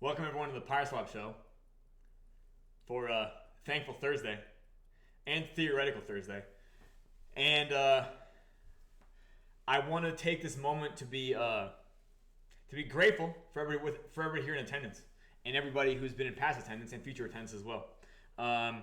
Welcome everyone to the PyreSwap show for Thankful Thursday and Theoretical Thursday. And I want to take this moment to be grateful for everybody here in attendance and everybody who's been in past attendance and future attendance as well. There's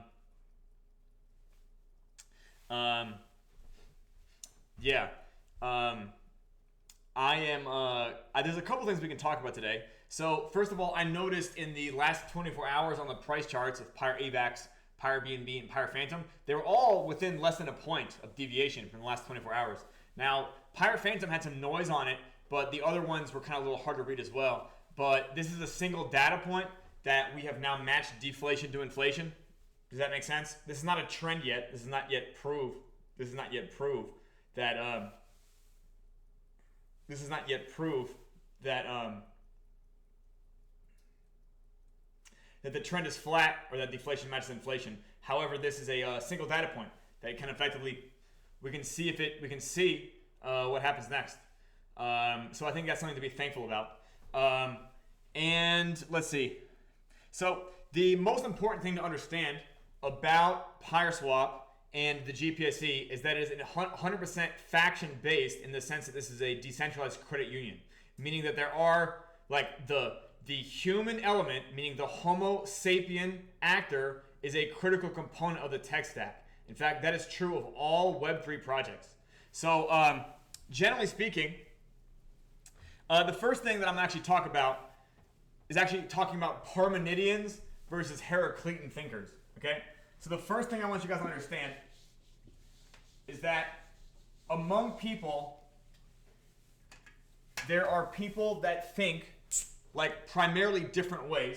a couple things we can talk about today. So first of all, I noticed in the last 24 hours on the price charts of PyreAVAX, PyreBNB, and PyrePhantom, they were all within less than a point of deviation from the last 24 hours. Now, PyrePhantom had some noise on it, but the other ones were kind of a little hard to read as well. But this is a single data point that we have now matched deflation to inflation. Does that make sense? This is not a trend yet. This is not yet proof. That that the trend is flat or that deflation matches inflation. However, this is a single data point that can effectively we can see what happens next. So I think that's something to be thankful about. And let's see. So the most important thing to understand about PyreSwap and the GPSC is that it is 100% faction based in the sense that this is a decentralized credit union, meaning that there are like the human element, meaning the Homo sapien actor, is a critical component of the tech stack. In fact, that is true of all Web3 projects. So generally speaking, the first thing that I'm actually talking about is actually talking about Parmenidians versus Heraclitan thinkers. Okay? So the first thing I want you guys to understand is that among people, there are people that think like primarily different ways.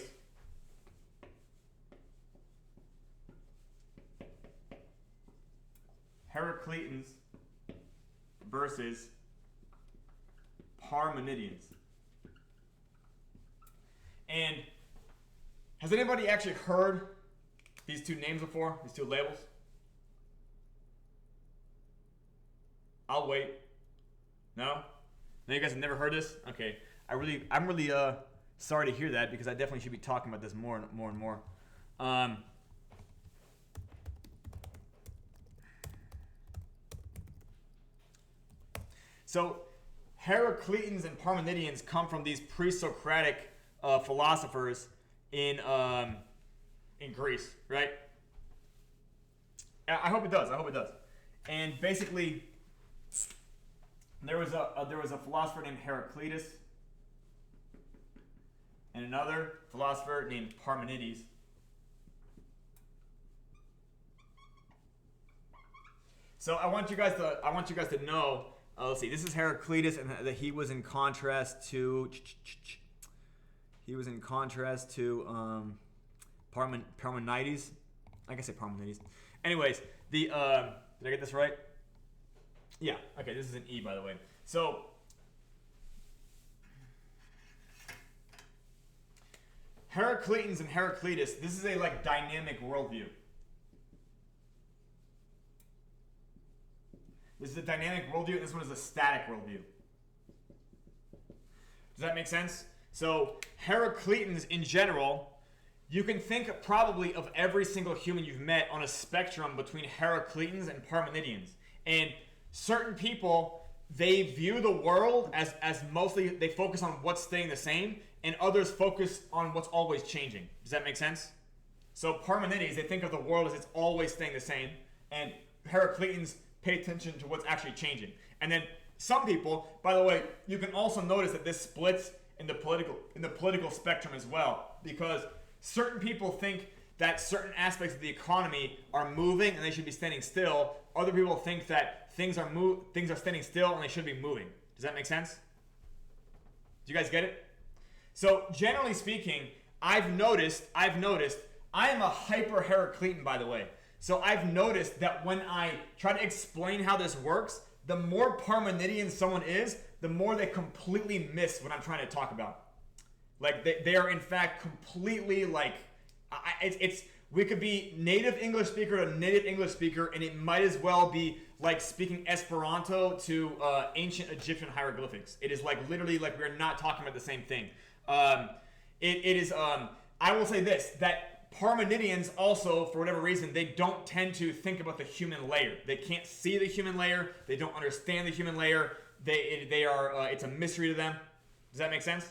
Heraclitans versus Parmenidians. And has anybody actually heard these two names before? These two labels? I'll wait. No? No, you guys have never heard this? Okay. I'm really sorry to hear that because I definitely should be talking about this more and more. So Heraclitans and Parmenidians come from these pre-Socratic philosophers in Greece, right? I hope it does. And basically, there was a philosopher named Heraclitus and another philosopher named Parmenides. So I want you guys to know. Let's see. This is Heraclitus, and that he was in contrast to Parmenides. I can say Parmenides. Anyways, did I get this right? Yeah. Okay. This is an E, by the way. So Heraclitans and Heraclitus. This is a like dynamic worldview. This is a dynamic worldview, and this one is a static worldview. Does that make sense? So Heraclitans in general, you can think probably of every single human you've met on a spectrum between Heraclitans and Parmenidians. And certain people, they view the world as mostly, they focus on what's staying the same, and others focus on what's always changing. Does that make sense? So Parmenides, they think of the world as it's always staying the same, and Heraclitans pay attention to what's actually changing. And then some people, by the way, you can also notice that this splits in the political spectrum as well, because certain people think that certain aspects of the economy are moving and they should be standing still. Other people think that things are standing still and they should be moving. Does that make sense? Do you guys get it? So generally speaking, I've noticed I am a hyper Heraclitan, by the way. So I've noticed that when I try to explain how this works, the more Parmenidian someone is, the more they completely miss what I'm trying to talk about. Like they are in fact completely like, we could be native English speaker to native English speaker, and it might as well be like speaking Esperanto to ancient Egyptian hieroglyphics. It is like literally like we're not talking about the same thing. It is. I will say this, that Parmenidians also, for whatever reason, they don't tend to think about the human layer. They can't see the human layer. They don't understand the human layer. They are. It's a mystery to them. Does that make sense?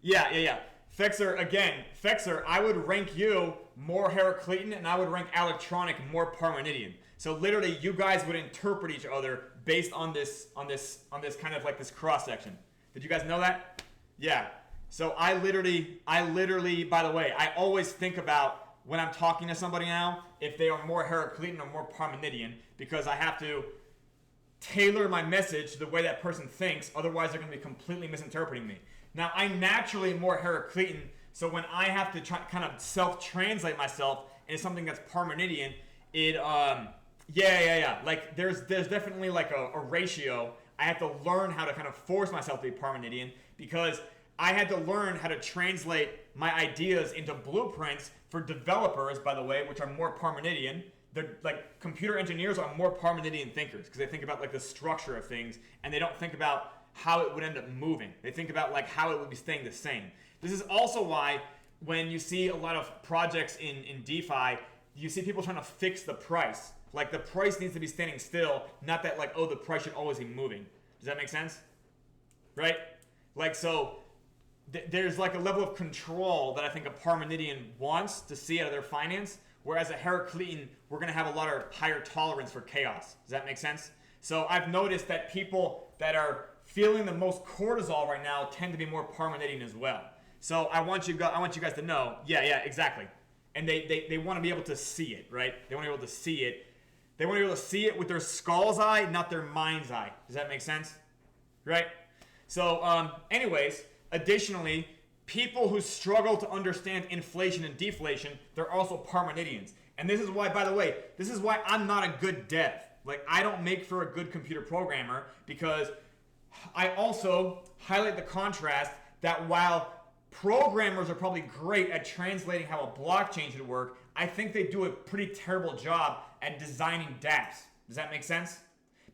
Yeah. Fexer, I would rank you more Heraclitan, and I would rank Electronic more Parmenidian. So literally, you guys would interpret each other based on this kind of like this cross section. Did you guys know that? Yeah. So I literally, by the way, I always think about when I'm talking to somebody now if they are more Heraclitan or more Parmenidian, because I have to tailor my message to the way that person thinks. Otherwise, they're going to be completely misinterpreting me. Now, I'm naturally more Heraclitan, so when I have to try kind of self-translate myself into something that's Parmenidian, it like there's definitely like a ratio. I have to learn how to kind of force myself to be Parmenidian, because I had to learn how to translate my ideas into blueprints for developers, by the way, which are more Parmenidian. They're like computer engineers are more Parmenidian thinkers because they think about like the structure of things, and they don't think about how it would end up moving. They think about like how it would be staying the same. This is also why when you see a lot of projects in DeFi, you see people trying to fix the price. Like the price needs to be standing still, not that like, oh, the price should always be moving. Does that make sense? Right? Like, so there's like a level of control that I think a Parmenidian wants to see out of their finance, whereas a Heraclitan, we're going to have a lot of higher tolerance for chaos. Does that make sense? So I've noticed that people that are feeling the most cortisol right now tend to be more Parmenidian as well. So I want you guys to know, yeah, exactly. And they want to be able to see it, right? They want to be able to see it. They want to be able to see it with their skull's eye, not their mind's eye. Does that make sense? Right? So, anyways, additionally, people who struggle to understand inflation and deflation, they're also Parmenidians. And this is why, by the way, this is why I'm not a good dev. Like, I don't make for a good computer programmer, because I also highlight the contrast that while programmers are probably great at translating how a blockchain should work, I think they do a pretty terrible job at designing dApps. Does that make sense?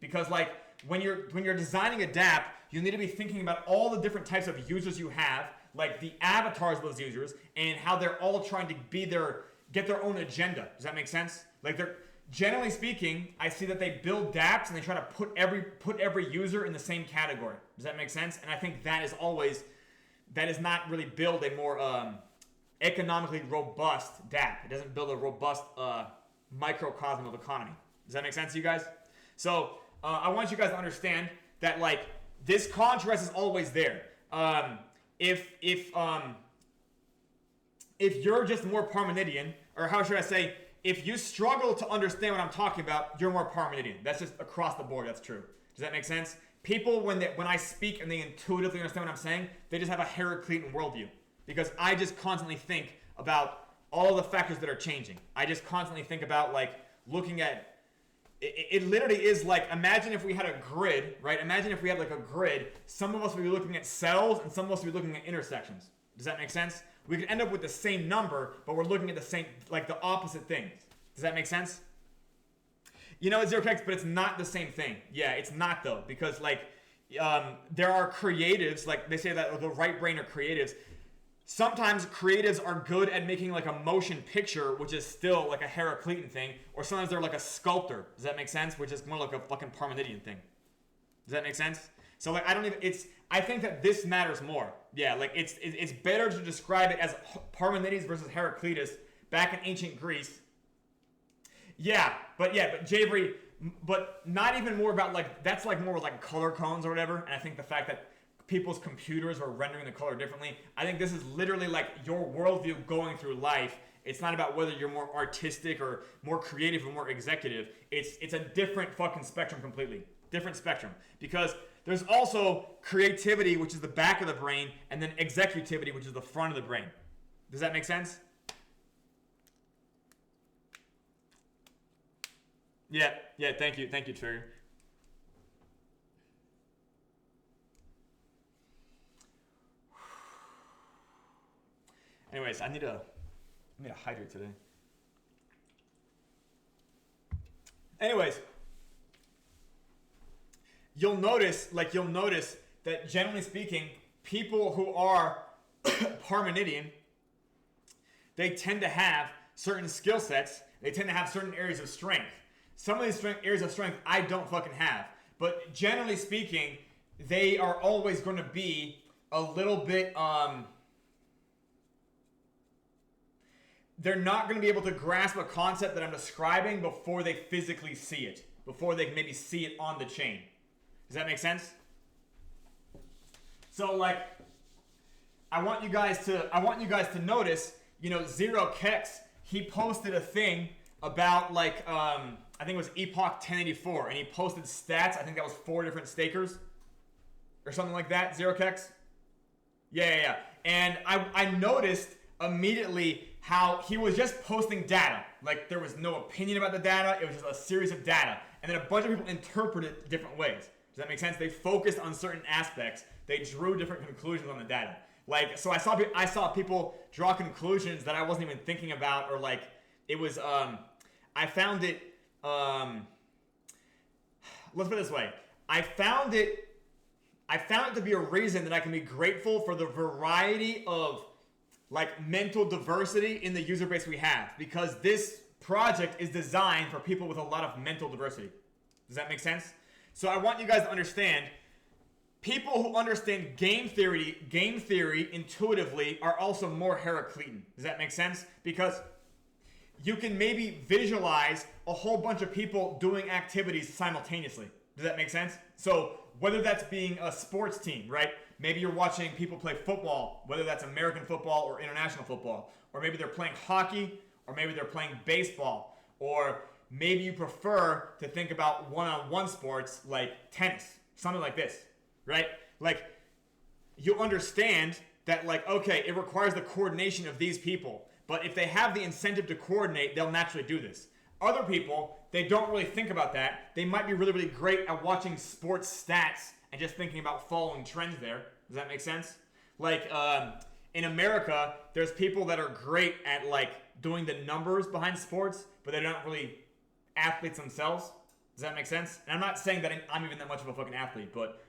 Because like when you're designing a dApp, you need to be thinking about all the different types of users you have, like the avatars of those users, and how they're all trying to get their own agenda. Does that make sense? Like they're generally speaking, I see that they build dApps and they try to put every user in the same category. Does that make sense? And I think that is not really build a more economically robust dApp. It doesn't build a robust microcosm of economy. Does that make sense to you guys? So I want you guys to understand that like this contrast is always there. If you're just more Parmenidian, or how should I say, if you struggle to understand what I'm talking about, you're more Parmenidian. That's just across the board. That's true. Does that make sense? People, when I speak and they intuitively understand what I'm saying, they just have a Heraclitan worldview. Because I just constantly think about all the factors that are changing. I just constantly think about like looking at, it literally is like, imagine if we had a grid, right? Imagine if we had like a grid, some of us would be looking at cells and some of us would be looking at intersections. Does that make sense? We could end up with the same number, but we're looking at the same, like the opposite things. Does that make sense? You know, it's 0x, but it's not the same thing. Yeah, it's not though, because like there are creatives, like they say that the right brain are creatives. Sometimes creatives are good at making like a motion picture, which is still like a Heraclitan thing, or sometimes they're like a sculptor. Does that make sense? Which is more like a fucking Parmenidian thing. Does that make sense? So like I think that this matters more. Yeah, like it's better to describe it as Parmenides versus Heraclitus back in ancient Greece. Yeah, but Javery, but not even more about like, that's like more like color cones or whatever. And I think the fact that people's computers are rendering the color differently, I think this is literally like your worldview going through life. It's not about whether you're more artistic or more creative or more executive. It's a different fucking spectrum completely. Different spectrum. Because there's also creativity, which is the back of the brain, and then executivity, which is the front of the brain. Does that make sense? Yeah, thank you, Trigger. Anyways, I need to hydrate today. Anyways, you'll notice that generally speaking, people who are Parmenidian, they tend to have certain skill sets. They tend to have certain areas of strength. Some of these areas of strength I don't fucking have. But generally speaking, they are always going to be a little bit, they're not going to be able to grasp a concept that I'm describing before they physically see it. Before they can maybe see it on the chain. Does that make sense? So like, I want you guys to notice, Zero Kex, he posted a thing about like, I think it was Epoch 1084, and he posted stats. I think that was 4 different stakers or something like that. Zero Kex. Yeah. And I noticed immediately how he was just posting data. Like there was no opinion about the data. It was just a series of data. And then a bunch of people interpreted it different ways. Does that make sense? They focused on certain aspects. They drew different conclusions on the data. Like, so I saw people draw conclusions that I wasn't even thinking about, or like, it was, I found it, let's put it this way. I found it to be a reason that I can be grateful for the variety of like mental diversity in the user base we have, because this project is designed for people with a lot of mental diversity. Does that make sense? So I want you guys to understand, people who understand game theory intuitively are also more Heraclitan. Does that make sense? Because you can maybe visualize a whole bunch of people doing activities simultaneously. Does that make sense? So whether that's being a sports team, right? Maybe you're watching people play football, whether that's American football or international football, or maybe they're playing hockey, or maybe they're playing baseball, or maybe you prefer to think about one-on-one sports like tennis, something like this, right? Like, you understand that, like, okay, it requires the coordination of these people, but if they have the incentive to coordinate, they'll naturally do this. Other people, they don't really think about that. They might be really, really great at watching sports stats and just thinking about following trends there. Does that make sense? Like, in America, there's people that are great at, like, doing the numbers behind sports, but they're not really athletes themselves. Does that make sense? And I'm not saying that I'm even that much of a fucking athlete, but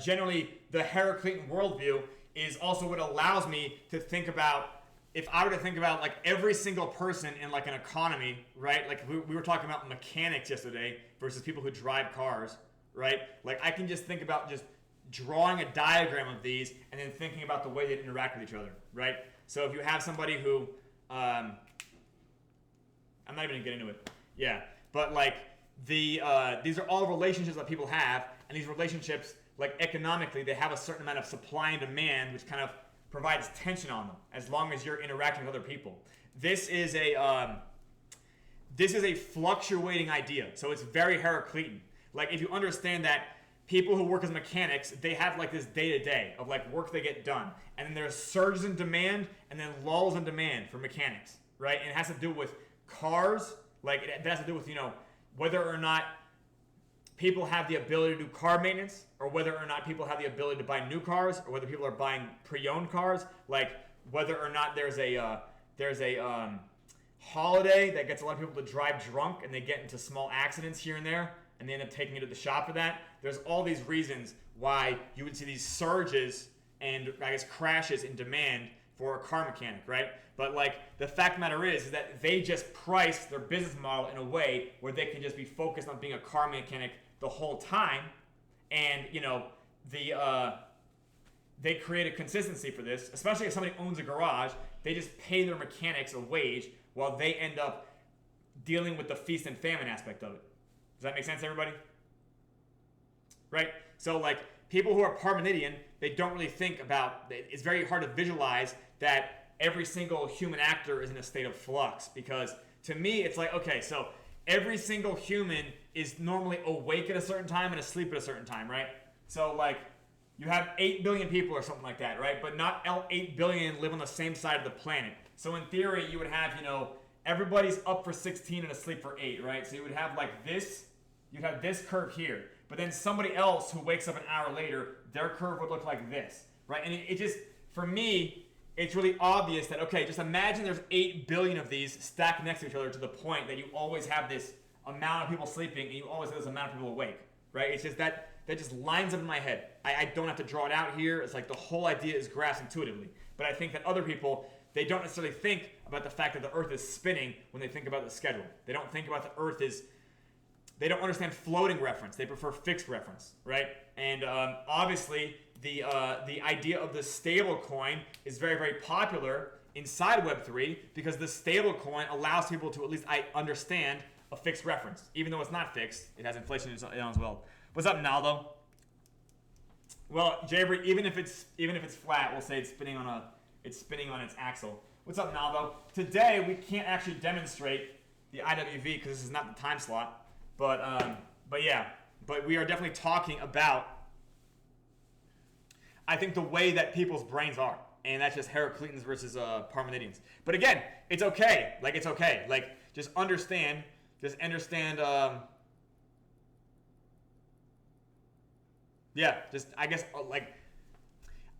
generally, the Heraclitan worldview is also what allows me to think about, if I were to think about like every single person in like an economy, right? Like we were talking about mechanics yesterday versus people who drive cars, right? Like I can just think about just drawing a diagram of these and then thinking about the way they interact with each other, right? So if you have somebody who, I'm not even gonna get into it. Yeah, but like these are all relationships that people have, and these relationships, like economically, they have a certain amount of supply and demand, which kind of provides tension on them as long as you're interacting with other people. This is a fluctuating idea, so it's very Heraclitan. Like if you understand that people who work as mechanics, they have like this day-to-day of like work they get done, and then there's surges in demand and then lulls in demand for mechanics, right? And it has to do with cars, like it has to do with, whether or not people have the ability to do car maintenance, or whether or not people have the ability to buy new cars, or whether people are buying pre-owned cars, like whether or not there's a holiday that gets a lot of people to drive drunk and they get into small accidents here and there and they end up taking it to the shop for that. There's all these reasons why you would see these surges and I guess crashes in demand for a car mechanic, right? But like the fact of the matter is that they just price their business model in a way where they can just be focused on being a car mechanic the whole time, and they create a consistency for this. Especially if somebody owns a garage, they just pay their mechanics a wage while they end up dealing with the feast and famine aspect of it. Does that make sense, everybody? Right? So like people who are Parmenidian, they don't really think about, it's very hard to visualize that every single human actor is in a state of flux, because to me it's like, okay, so every single human is normally awake at a certain time and asleep at a certain time, right? So like you have 8 billion people or something like that, right? But not 8 billion live on the same side of the planet. So in theory, you would have, everybody's up for 16 and asleep for 8, right? So you would have like this, you'd have this curve here. But then somebody else who wakes up an hour later, their curve would look like this, right? And it just, for me, it's really obvious that, okay, just imagine there's 8 billion of these stacked next to each other to the point that you always have this amount of people sleeping, and you always say there's amount of people awake, right? It's just that just lines up in my head. I don't have to draw it out here. It's like the whole idea is grasped intuitively. But I think that other people, they don't necessarily think about the fact that the Earth is spinning when they think about the schedule. They don't think about the Earth is, they don't understand floating reference. They prefer fixed reference, right? And obviously, the idea of the stable coin is very, very popular inside Web3 because the stable coin allows people to at least understand a fixed reference. Even though it's not fixed, it has inflation in it as well. What's up, Naldo? Well, Jabri, even if it's flat, we'll say it's spinning on its axle. What's up, Naldo? Today we can't actually demonstrate the IWV because this is not the time slot. But we are definitely talking about, I think, the way that people's brains are, and that's just Heracleitans versus Parmenidians. But again, it's okay. Like, it's okay. Like, just understand. I guess,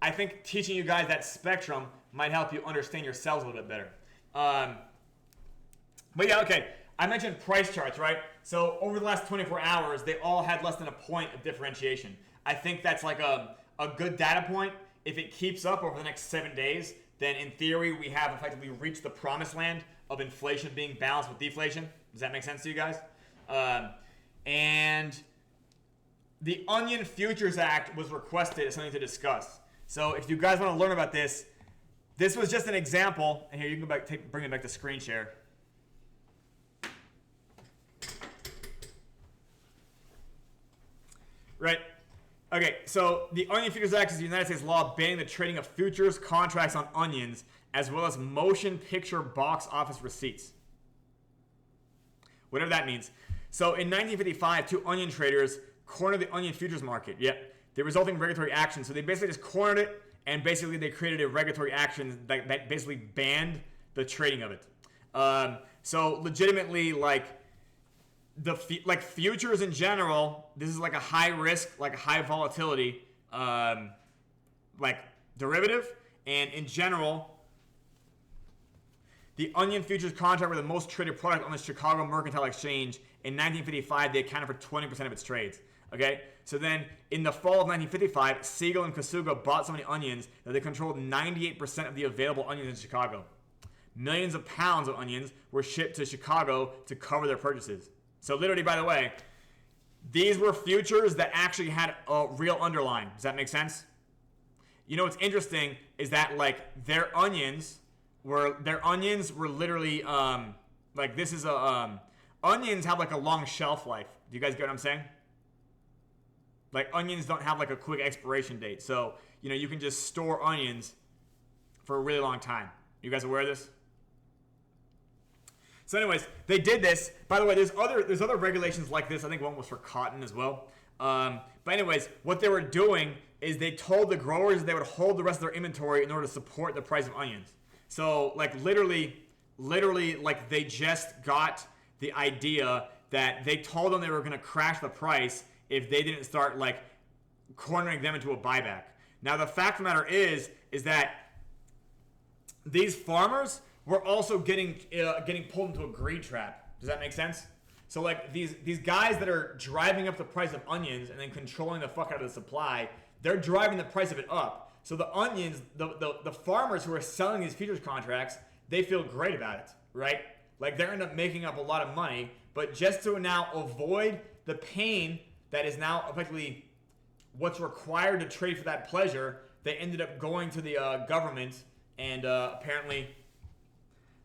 I think teaching you guys that spectrum might help you understand yourselves a little bit better. But yeah, okay. I mentioned price charts, right? So over the last 24 hours, they all had less than a point of differentiation. I think that's like a good data point. If it keeps up over the next 7 days, then in theory, we have effectively reached the promised land of inflation being balanced with deflation. Does that make sense to you guys? And the Onion Futures Act was requested as something to discuss. So if you guys want to learn about this, this was just an example. And here, you can bring it back to screen share. Right. Okay, so the Onion Futures Act is the United States law banning the trading of futures contracts on onions, as well as motion picture box office receipts. Whatever that means. So in 1955, two onion traders cornered the onion futures market. Yep. The resulting regulatory action. So they basically just cornered it, and basically they created a regulatory action that basically banned the trading of it. So legitimately, futures in general, this is like a high risk, like a high volatility, derivative. And in general, the onion futures contract were the most traded product on the Chicago Mercantile Exchange. In 1955, they accounted for 20% of its trades. Okay, so then in the fall of 1955, Siegel and Kasuga bought so many onions that they controlled 98% of the available onions in Chicago. Millions of pounds of onions were shipped to Chicago to cover their purchases. So literally, by the way, these were futures that actually had a real underlying. Does that make sense? You know what's interesting is that their onions were literally onions have a long shelf life. Do you guys get what I'm saying? Onions don't have a quick expiration date. So, you can just store onions for a really long time. You guys aware of this? So anyways, they did this. By the way, there's other regulations like this. I think one was for cotton as well. But anyways, what they were doing is they told the growers they would hold the rest of their inventory in order to support the price of onions. So literally, they just got the idea that they told them they were going to crash the price if they didn't start cornering them into a buyback. Now the fact of the matter is that these farmers were also getting pulled into a greed trap. Does that make sense? So these guys that are driving up the price of onions and then controlling the fuck out of the supply, they're driving the price of it up. So the onions, the farmers who are selling these futures contracts, they feel great about it, right? They end up making up a lot of money, but just to now avoid the pain that is now effectively what's required to trade for that pleasure, they ended up going to the government and apparently,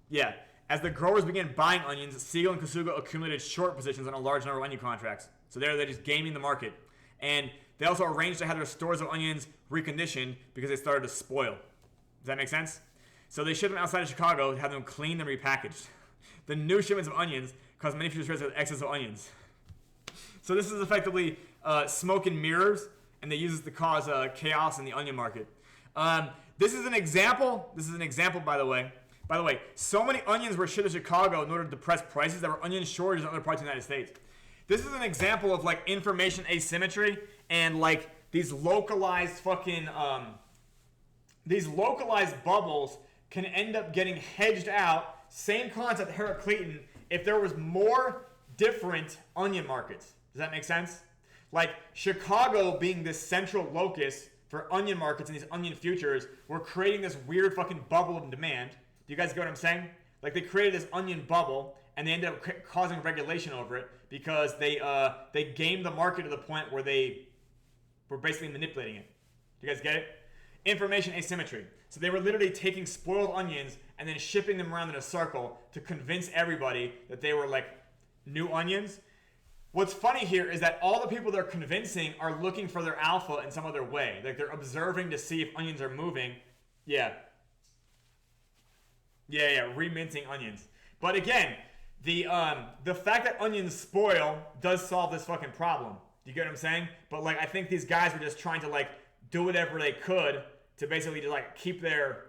yeah. As the growers began buying onions, Siegel and Kasuga accumulated short positions on a large number of onion contracts. So they're just gaming the market. And they also arranged to have their stores of onions reconditioned because they started to spoil. Does that make sense? So they shipped them outside of Chicago to have them cleaned and repackaged. The new shipments of onions caused many futures traders with excess of onions. So this is effectively smoke and mirrors, and they use this to cause chaos in the onion market. This is an example. This is an example, by the way. By the way, so many onions were shipped to Chicago in order to depress prices that were onion shortages in other parts of the United States. This is an example of information asymmetry and these localized these localized bubbles can end up getting hedged out. Same concept, Heracleitan. If there was more different onion markets. Does that make sense? Like Chicago being this central locus for onion markets and these onion futures, we're creating this weird fucking bubble of demand. Do you guys get what I'm saying? Like they created this onion bubble and they ended up causing regulation over it because they gamed the market to the point where they were basically manipulating it. Do you guys get it? Information asymmetry. So they were literally taking spoiled onions and then shipping them around in a circle to convince everybody that they were like new onions. What's funny here is that all the people they're convincing are looking for their alpha in some other way. Like they're observing to see if onions are moving. Yeah, reminting onions. But again, the fact that onions spoil does solve this fucking problem. Do you get what I'm saying? But like I think these guys were just trying to like do whatever they could to basically just like keep their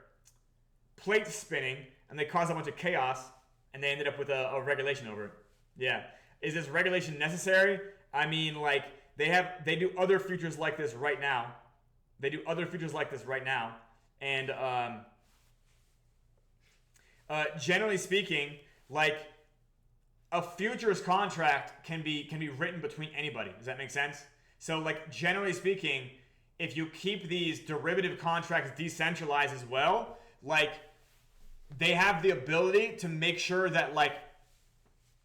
plates spinning, and they caused a bunch of chaos, and they ended up with a regulation over it. Yeah. Is this regulation necessary? I mean, like, they do other futures like this right now. And generally speaking, like, a futures contract can be written between anybody. Does that make sense? So, like, generally speaking, if you keep these derivative contracts decentralized as well, like, they have the ability to make sure that, like,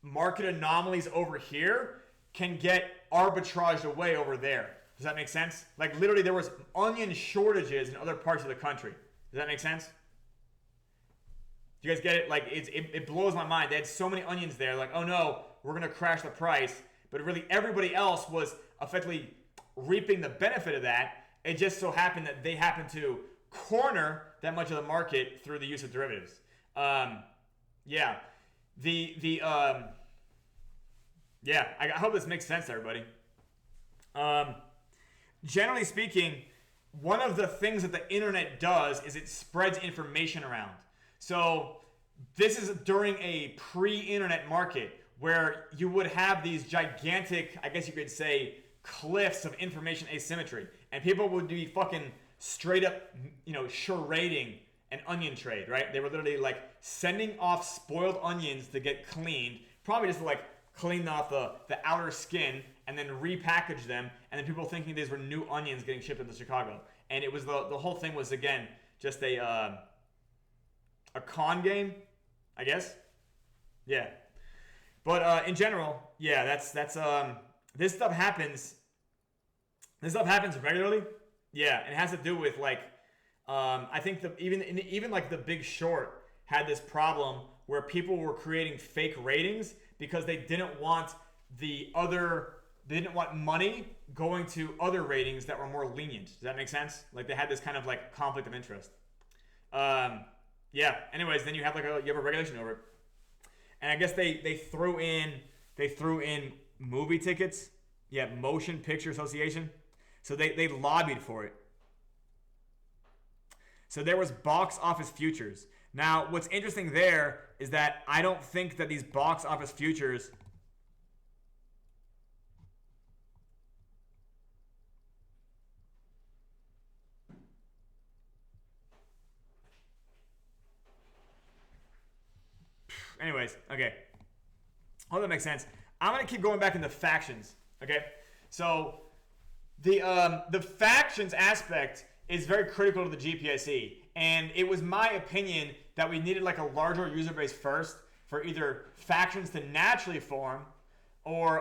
market anomalies over here can get arbitraged away over there. Does that make sense? Like literally there was onion shortages in other parts of the country. Does that make sense? Do you guys get it? Like it blows my mind. They had so many onions there, like, oh no, we're gonna crash the price. But really everybody else was effectively reaping the benefit of that. It just so happened that they happened to corner that much of the market through the use of derivatives. Yeah. I hope this makes sense to everybody. Generally speaking, one of the things that the internet does is it spreads information around. So this is during a pre-internet market where you would have these gigantic, I guess you could say, cliffs of information asymmetry. And people would be fucking straight up, charading an onion trade, right? They were literally like sending off spoiled onions to get cleaned, probably just to like clean off the outer skin and then repackage them, and then people thinking these were new onions getting shipped into Chicago. And it was the whole thing was again just a con game, I guess. Yeah. But in general, yeah, that's this stuff happens. This stuff happens regularly. Yeah, and it has to do with like I think even like the Big Short had this problem where people were creating fake ratings because they didn't want money going to other ratings that were more lenient. Does that make sense? Like they had this kind of like conflict of interest. Yeah. Anyways, then you have a regulation over it, and I guess they threw in movie tickets. Yeah, Motion Picture Association. So they lobbied for it. So there was box office futures. Now, what's interesting there is that I don't think that these box office futures anyways, okay. Hope that makes sense. I'm going to keep going back into factions, okay? So the factions aspect is very critical to the GPSE, and it was my opinion that we needed like a larger user base first for either factions to naturally form or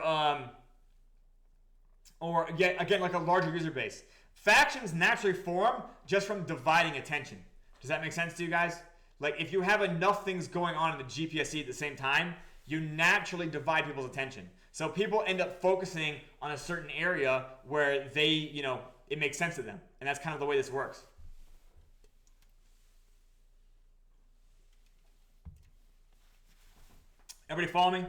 again like a larger user base. Factions naturally form just from dividing attention. Does that make sense to you guys? Like if you have enough things going on in the GPSE at the same time, you naturally divide people's attention. So people end up focusing on a certain area where they, it makes sense to them. And that's kind of the way this works. Everybody follow me?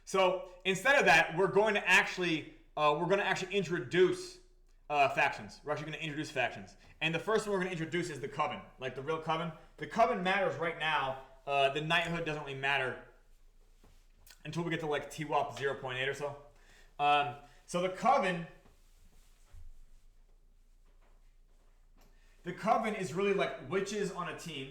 So instead of that, we're going to actually introduce factions. We're actually going to introduce factions. And the first one we're going to introduce is the Coven, like the real Coven. The Coven matters right now. The Knighthood doesn't really matter until we get to like TWAP 0.8 or so. So the Coven is really like witches on a team.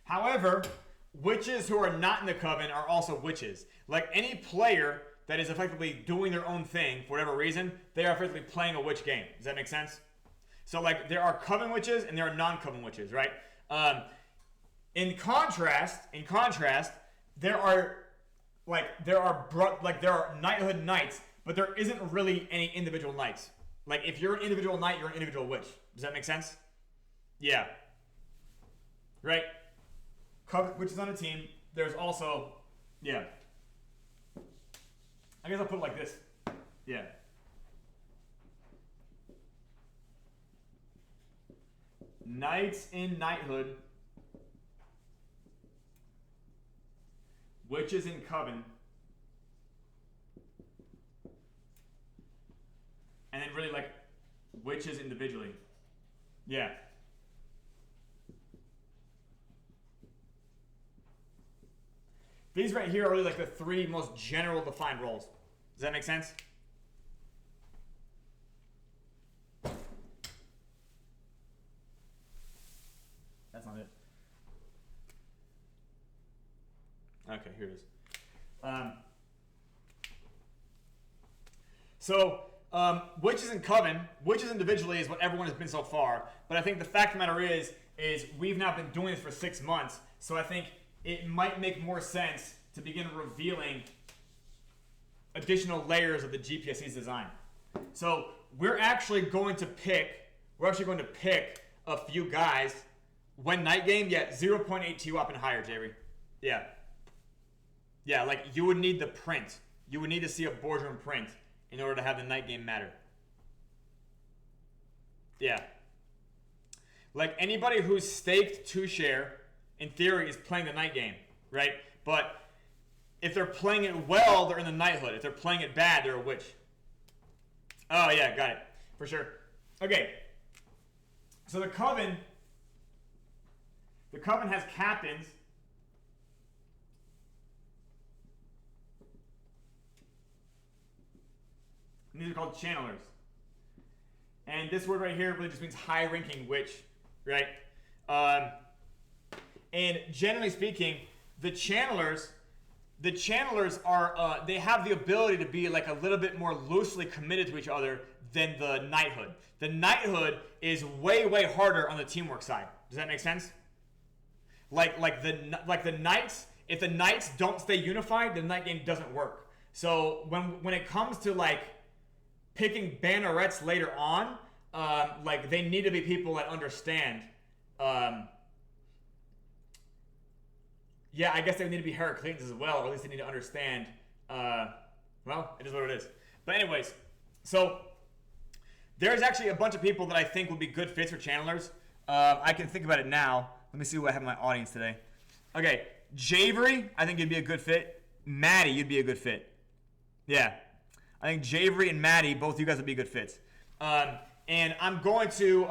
However, witches who are not in the coven are also witches. Like any player that is effectively doing their own thing for whatever reason, they are effectively playing a witch game. Does that make sense? So like there are coven witches and there are non-coven witches, right? In contrast, there are knighthood knights, but there isn't really any individual knights. Like if you're an individual knight, you're an individual witch. Does that make sense? Yeah. Right? Coven witches on a team. There's also, yeah. I guess I'll put it like this. Yeah. Knights in knighthood. Witches in coven. And then really like witches individually. Yeah. These right here are really like the three most general defined roles. Does that make sense? That's not it. Okay, here it is. Witches in coven, witches individually is what everyone has been so far. But I think the fact of the matter is we've now been doing this for 6 months. So I think it might make more sense to begin revealing additional layers of the GPSC's design. So we're actually going to pick a few guys. When night game, yeah, 0.8 TWAP and higher, Jerry. Yeah. Yeah, like you would need the print. You would need to see a boardroom print in order to have the night game matter. Yeah. Like anybody who's staked 2-share, in theory, is playing the night game, right? But if they're playing it well, they're in the knighthood. If they're playing it bad, they're a witch. Oh yeah, got it. For sure. Okay. So the coven has captains. And these are called channelers. And this word right here really just means high-ranking witch, right? And generally speaking, the channelers are they have the ability to be like a little bit more loosely committed to each other than the knighthood. The knighthood is way harder on the teamwork side. Does that make sense? Like the knights, if the knights don't stay unified, the night game doesn't work. So when it comes to like picking bannerets later on, like they need to be people that understand. Yeah, I guess they need to be Heracleans as well, or at least they need to understand. Well, it is what it is. But anyways, so there's actually a bunch of people that I think would be good fits for channelers. I can think about it now. Let me see what I have in my audience today. Okay, Javery, I think you'd be a good fit. Maddie, you'd be a good fit. Yeah. I think Javery and Maddie, both of you guys would be good fits. And I'm going to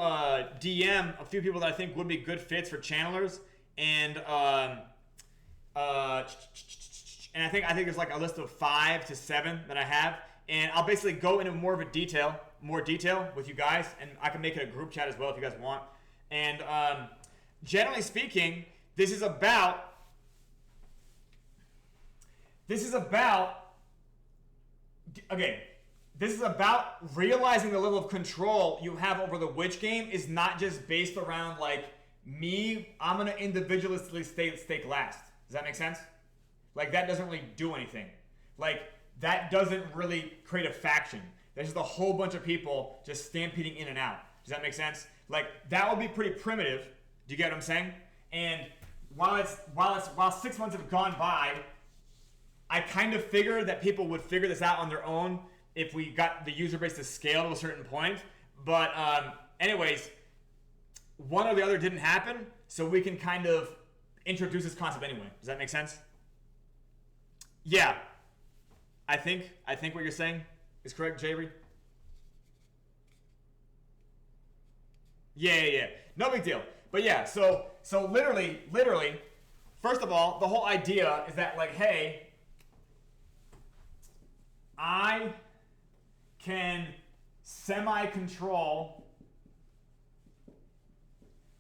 DM a few people that I think would be good fits for channelers. And I think there's like a list of 5 to 7 that I have. And I'll basically go into more detail with you guys. And I can make it a group chat as well if you guys want. And generally speaking, this is about realizing the level of control you have over the witch game is not just based around like I'm gonna individualistically stake last. Does that make sense? Like that doesn't really do anything. Like that doesn't really create a faction. There's just a whole bunch of people just stampeding in and out. Does that make sense? Like that would be pretty primitive. Do you get what I'm saying? And while 6 months have gone by, I kind of figured that people would figure this out on their own if we got the user base to scale to a certain point. But anyways, one or the other didn't happen, so we can kind of introduce this concept anyway. Does that make sense? Yeah. I think what you're saying is correct, Javery. Yeah. No big deal. But yeah, so literally, first of all, the whole idea is that like, hey, I can semi-control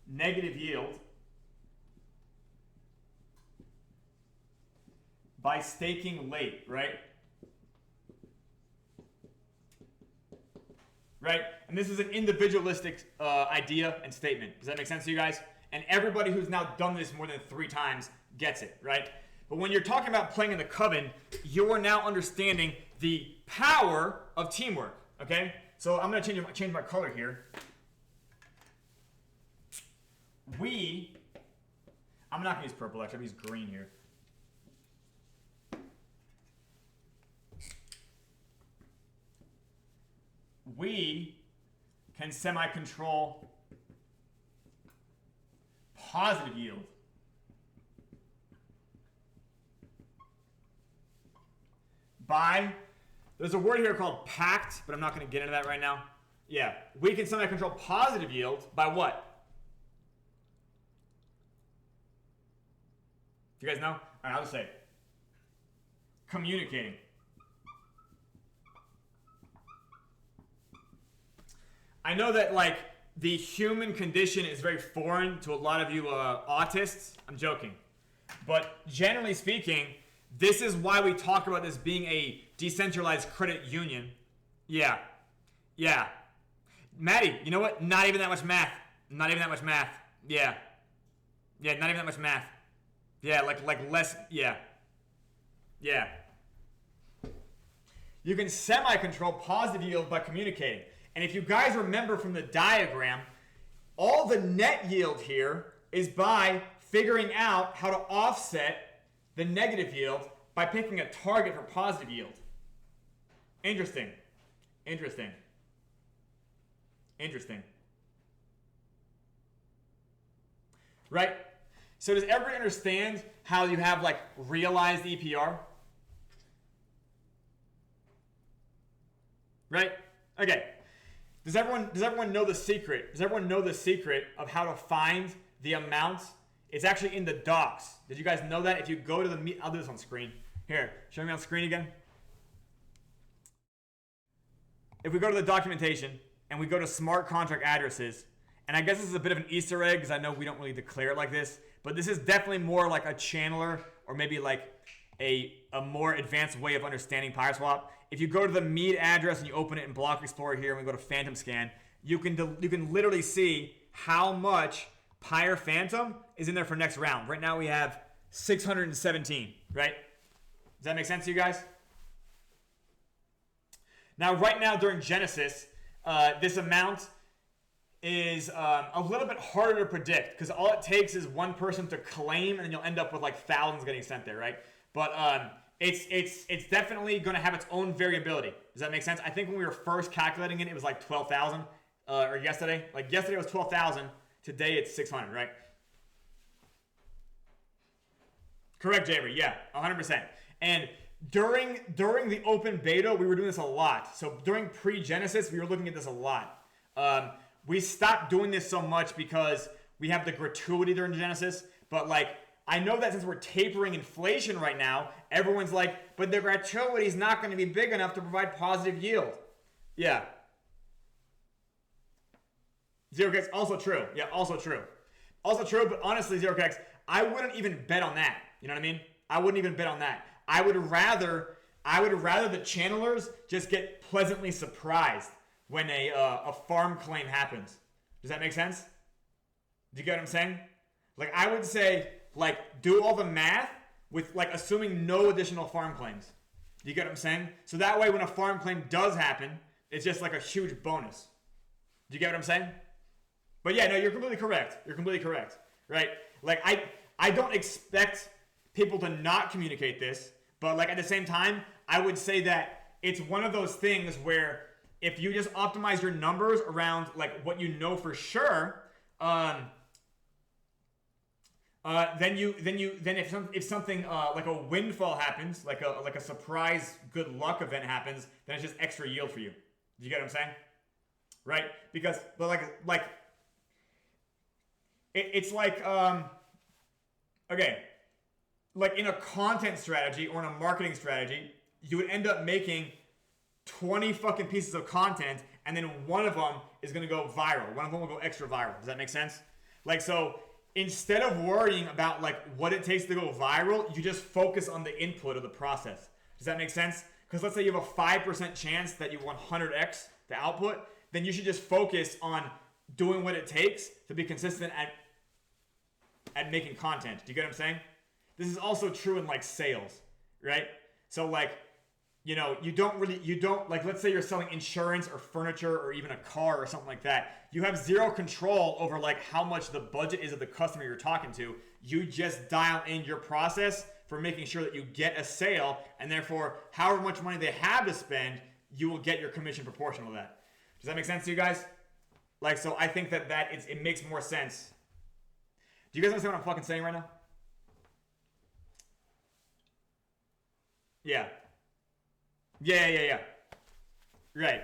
negative yield by staking late, right? Right? And this is an individualistic idea and statement. Does that make sense to you guys? And everybody who's now done this more than 3 times gets it, right? But when you're talking about playing in the coven, you are now understanding the power of teamwork, okay? So I'm going to change my color here. I'm not going to use purple, actually. I'm going to use green here. We can semi-control positive yield. There's a word here called pact, but I'm not going to get into that right now. Yeah, we can semi-control positive yield by what? Do you guys know? All right, I'll just say it. Communicating. I know that, like, the human condition is very foreign to a lot of you autists. I'm joking. But generally speaking, this is why we talk about this being a decentralized credit union. Yeah. Yeah. Maddie, you know what? Not even that much math. Not even that much math. Yeah. Yeah, not even that much math. Yeah, like less, yeah. Yeah. You can semi-control positive yield by communicating. And if you guys remember from the diagram, all the net yield here is by figuring out how to offset the negative yield by picking a target for positive yield. Interesting. Interesting. Interesting. Right? So does everybody understand how you have, like, realized EPR? Right? Okay. Does everyone know the secret? Does everyone know the secret of how to find the amount? It's actually in the docs. Did you guys know that? If you go to the I'll do this on screen. Here, show me on screen again. If we go to the documentation and we go to smart contract addresses, and I guess this is a bit of an Easter egg because I know we don't really declare it like this, but this is definitely more like a channeler or maybe like a more advanced way of understanding PyreSwap. If you go to the Mead address and you open it in Block Explorer here and we go to Phantom Scan, you can literally see how much Pyre Phantom is in there for next round. Right now we have 617, right? Does that make sense to you guys? Now, right now during Genesis, this amount is a little bit harder to predict because all it takes is one person to claim and then you'll end up with like thousands getting sent there, right? But it's definitely going to have its own variability. Does that make sense? I think when we were first calculating it, it was like 12,000 or yesterday. Like yesterday was 12,000. Today it's 600, right? Correct, Javery. Yeah, 100%. And during the open beta, we were doing this a lot. So during pre-Genesis, we were looking at this a lot. We stopped doing this so much because we have the gratuity during Genesis. But like, I know that since we're tapering inflation right now, everyone's like, but the gratuity is not going to be big enough to provide positive yield. Yeah. ZeroX, also true. Yeah, also true. Also true, but honestly, ZeroX, I wouldn't even bet on that. You know what I mean? I wouldn't even bet on that. I would rather the channelers just get pleasantly surprised when a farm claim happens. Does that make sense? Do you get what I'm saying? Like, I would say, like, do all the math with, like, assuming no additional farm claims. Do you get what I'm saying? So that way, when a farm claim does happen, it's just like a huge bonus. Do you get what I'm saying? But yeah, no, you're completely correct. You're completely correct, right? Like, I don't expect people to not communicate this, but like at the same time, I would say that it's one of those things where if you just optimize your numbers around like what you know for sure, then if something like a windfall happens, like a surprise good luck event happens, then it's just extra yield for you. Do you get what I'm saying? Right? Because but it's like okay, like in a content strategy or in a marketing strategy, you would end up making 20 fucking pieces of content, and then one of them is going to go viral. One of them will go extra viral. Does that make sense? Like, so instead of worrying about like what it takes to go viral, you just focus on the input of the process. Does that make sense? Because let's say you have a 5% chance that you 100x the output, then you should just focus on doing what it takes to be consistent at making content. Do you get what I'm saying? This is also true in like sales, right? So like, you don't like, let's say you're selling insurance or furniture or even a car or something like that. You have zero control over like how much the budget is of the customer you're talking to. You just dial in your process for making sure that you get a sale, and therefore however much money they have to spend, you will get your commission proportional to that. Does that make sense to you guys? Like, so I think that it makes more sense. Do you guys understand what I'm fucking saying right now? Yeah. Yeah. Right.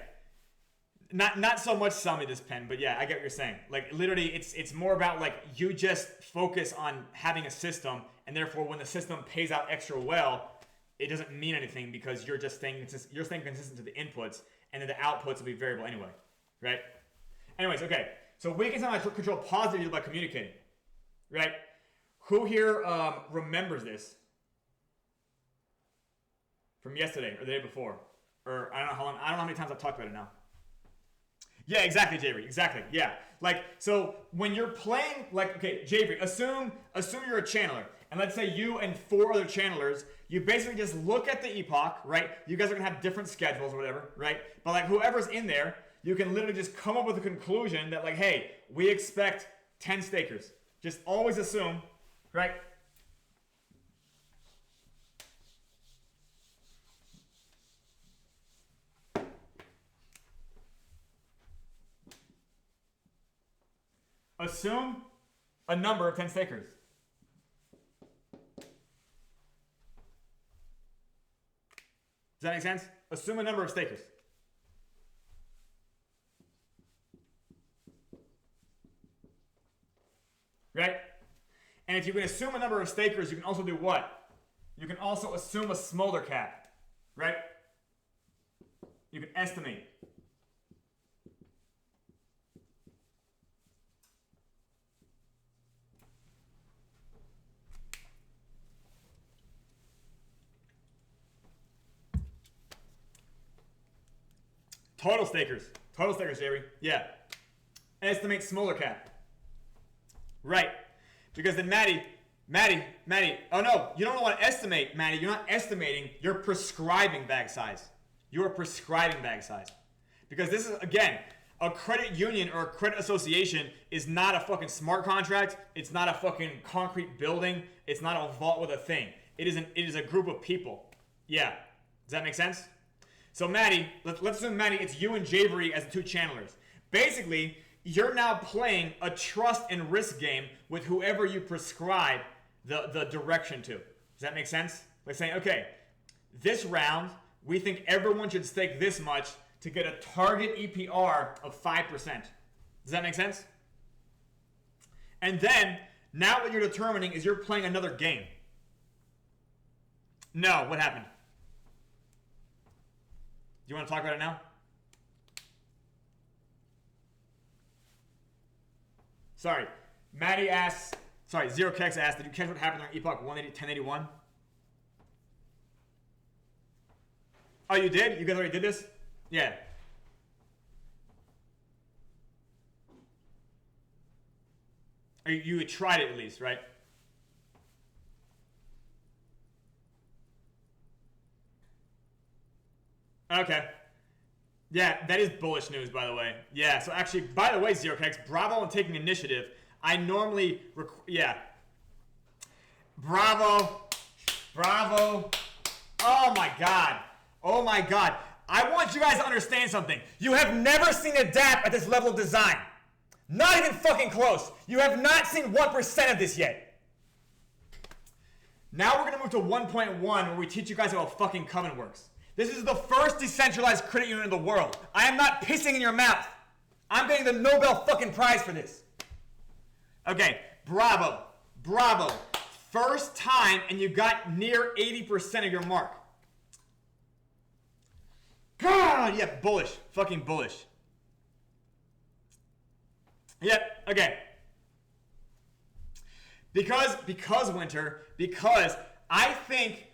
Not so much sell me this pen, but yeah, I get what you're saying. Like literally it's more about like you just focus on having a system, and therefore when the system pays out extra well, it doesn't mean anything because you're just staying consistent to the inputs, and then the outputs will be variable anyway. Right? Anyways, okay. So we can somehow control positively by communicating. Right? Who here remembers this? From yesterday or the day before, or I don't know how many times I've talked about it now. Yeah, exactly, Javery. Exactly. Yeah. Like, so when you're playing, like, okay, Javery, assume you're a channeler, and let's say you and 4 other channelers, you basically just look at the epoch, right? You guys are gonna have different schedules or whatever, right? But like whoever's in there, you can literally just come up with a conclusion that like, hey, we expect 10 stakers. Just always assume, right? Assume a number of 10 stakers. Does that make sense? Assume a number of stakers. Right? And if you can assume a number of stakers, you can also do what? You can also assume a smolder cap. Right? You can estimate. Total stakers, Jerry. Yeah. Estimate smaller cap. Right. Because then Maddie. Oh no, you don't want to estimate, Maddie. You're not estimating. You're prescribing bag size. You are prescribing bag size. Because this is, again, a credit union or a credit association is not a fucking smart contract. It's not a fucking concrete building. It's not a vault with a thing. It is a group of people. Yeah. Does that make sense? So Maddie, let's assume Maddie, it's you and Javery as the 2 channelers. Basically, you're now playing a trust and risk game with whoever you prescribe the direction to. Does that make sense? Like saying, okay, this round, we think everyone should stake this much to get a target EPR of 5%. Does that make sense? And then, now what you're determining is you're playing another game. No, what happened? Do you want to talk about it now? Sorry. Maddie asks, ZeroKex asked, did you catch what happened during Epoch 1081? Oh, you did? You guys already did this? Yeah. You tried it at least, right? Okay. Yeah, that is bullish news, by the way. Yeah, so actually, by the way, ZeroKex, bravo on taking initiative. I normally, yeah. Bravo. Oh my God. I want you guys to understand something. You have never seen a DApp at this level of design. Not even fucking close. You have not seen 1% of this yet. Now we're gonna move to 1.1 where we teach you guys how a fucking coven works. This is the first decentralized credit union in the world. I am not pissing in your mouth. I'm getting the Nobel fucking Prize for this. Okay, bravo. First time, and you got near 80% of your mark. God, yeah, bullish. Fucking bullish. Yep, okay. Because Winter, because I think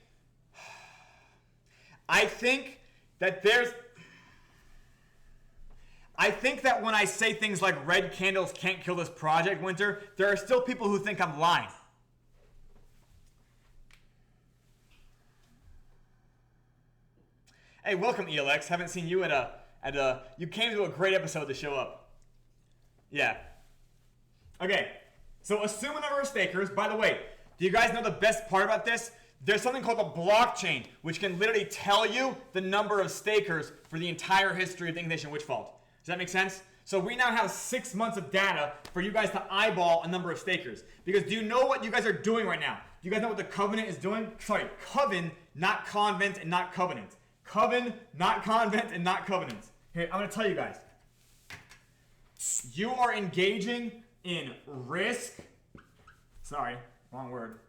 that when I say things like red candles can't kill this project, Winter, there are still people who think I'm lying. Hey, welcome ELX. Haven't seen you you came to a great episode to show up. Yeah. Okay. So assume a number of stakers. By the way, do you guys know the best part about this? There's something called a blockchain, which can literally tell you the number of stakers for the entire history of the Ignition Witch Vault. Does that make sense? So we now have 6 months of data for you guys to eyeball a number of stakers. Because do you know what you guys are doing right now? Do you guys know what the Covenant is doing? Sorry, Coven, not Convent and not Covenant. Coven, not Convent and not Covenant. Here, I'm going to tell you guys. You are engaging in risk. Sorry, wrong word.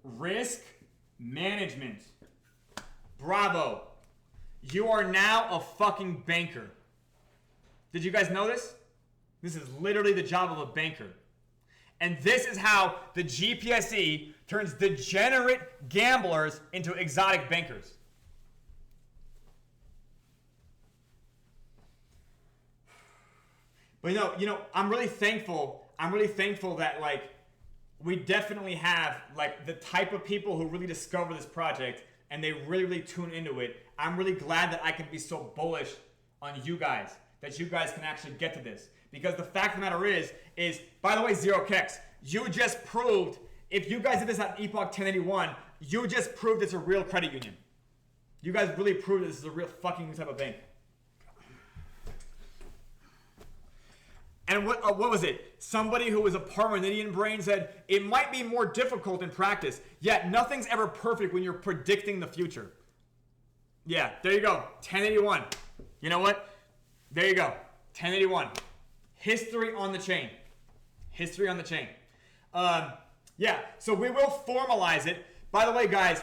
Risk management. Bravo. You are now a fucking banker. Did you guys know this? This is literally the job of a banker. And this is how the GPSE turns degenerate gamblers into exotic bankers. But you know, I'm really thankful that like we definitely have like the type of people who really discover this project and they really tune into it. I'm really glad that I can be so bullish on you guys, that you guys can actually get to this. Because the fact of the matter is, by the way, Zero Kex, you just proved, if you guys did this at Epoch 1081, you just proved it's a real credit union. You guys really proved this is a real fucking type of bank. And what was it? Somebody who was a Parmenidean brain said, it might be more difficult in practice, yet nothing's ever perfect when you're predicting the future. Yeah, there you go. 1081. You know what? There you go. 1081. History on the chain. History on the chain. Yeah, so we will formalize it. By the way, guys,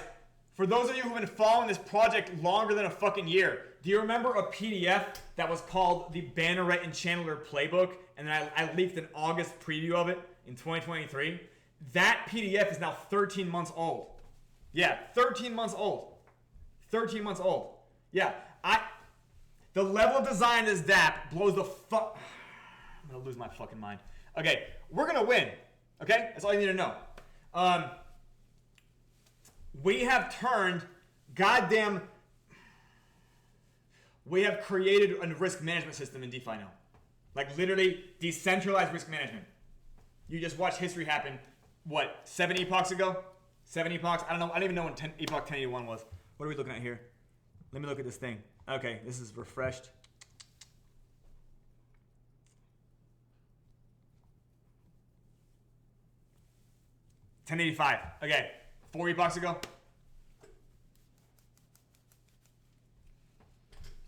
for those of you who've been following this project longer than a fucking year, do you remember a PDF that was called the Banneret and Chandler Playbook? And then I leaked an August preview of it in 2023. That PDF is now 13 months old. Yeah, 13 months old. 13 months old. Yeah, the level of design of this DApp blows the fuck. I'm gonna lose my fucking mind. Okay, we're gonna win. Okay, that's all you need to know. We have created a risk management system in DeFi now. Like literally decentralized risk management. You just watched history happen, what, 7 epochs ago? 7 epochs? I don't know. I don't even know when Epoch 1081 was. What are we looking at here? Let me look at this thing. Okay, this is refreshed. $10.85. Okay, 4 epochs ago.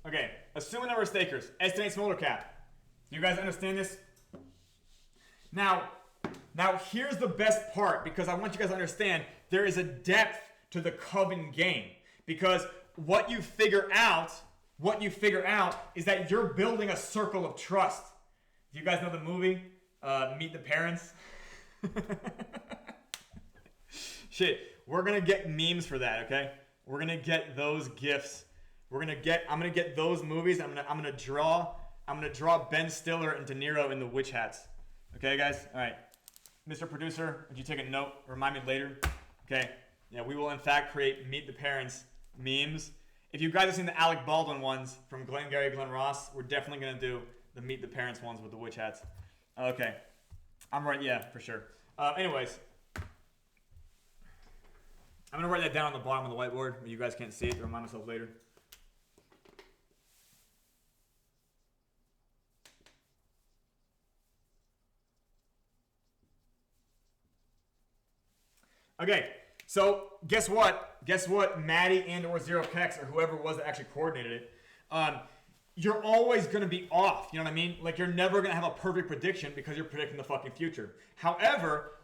Okay, assume a number of stakers. Estimate smolder cap. You guys understand this? Now here's the best part, because I want you guys to understand there is a depth to the Coven game. Because what you figure out is that you're building a circle of trust. Do you guys know the movie, Meet the Parents? Shit, we're gonna get memes for that, okay? We're gonna get those GIFs. I'm gonna get those movies. I'm gonna draw Ben Stiller and De Niro in the witch hats. Okay, guys? All right. Mr. Producer, would you take a note? Remind me later. Okay. Yeah, we will in fact create Meet the Parents memes. If you guys have seen the Alec Baldwin ones from Glengarry Glen Ross, we're definitely gonna do the Meet the Parents ones with the witch hats. Okay. I'm right. Yeah, for sure. Anyways. I'm gonna write that down on the bottom of the whiteboard, but you guys can't see it to remind myself later. Okay, so guess what? Maddie and or Zero Kex or whoever it was that actually coordinated it, you're always going to be off. You know what I mean? Like you're never going to have a perfect prediction because you're predicting the fucking future. However,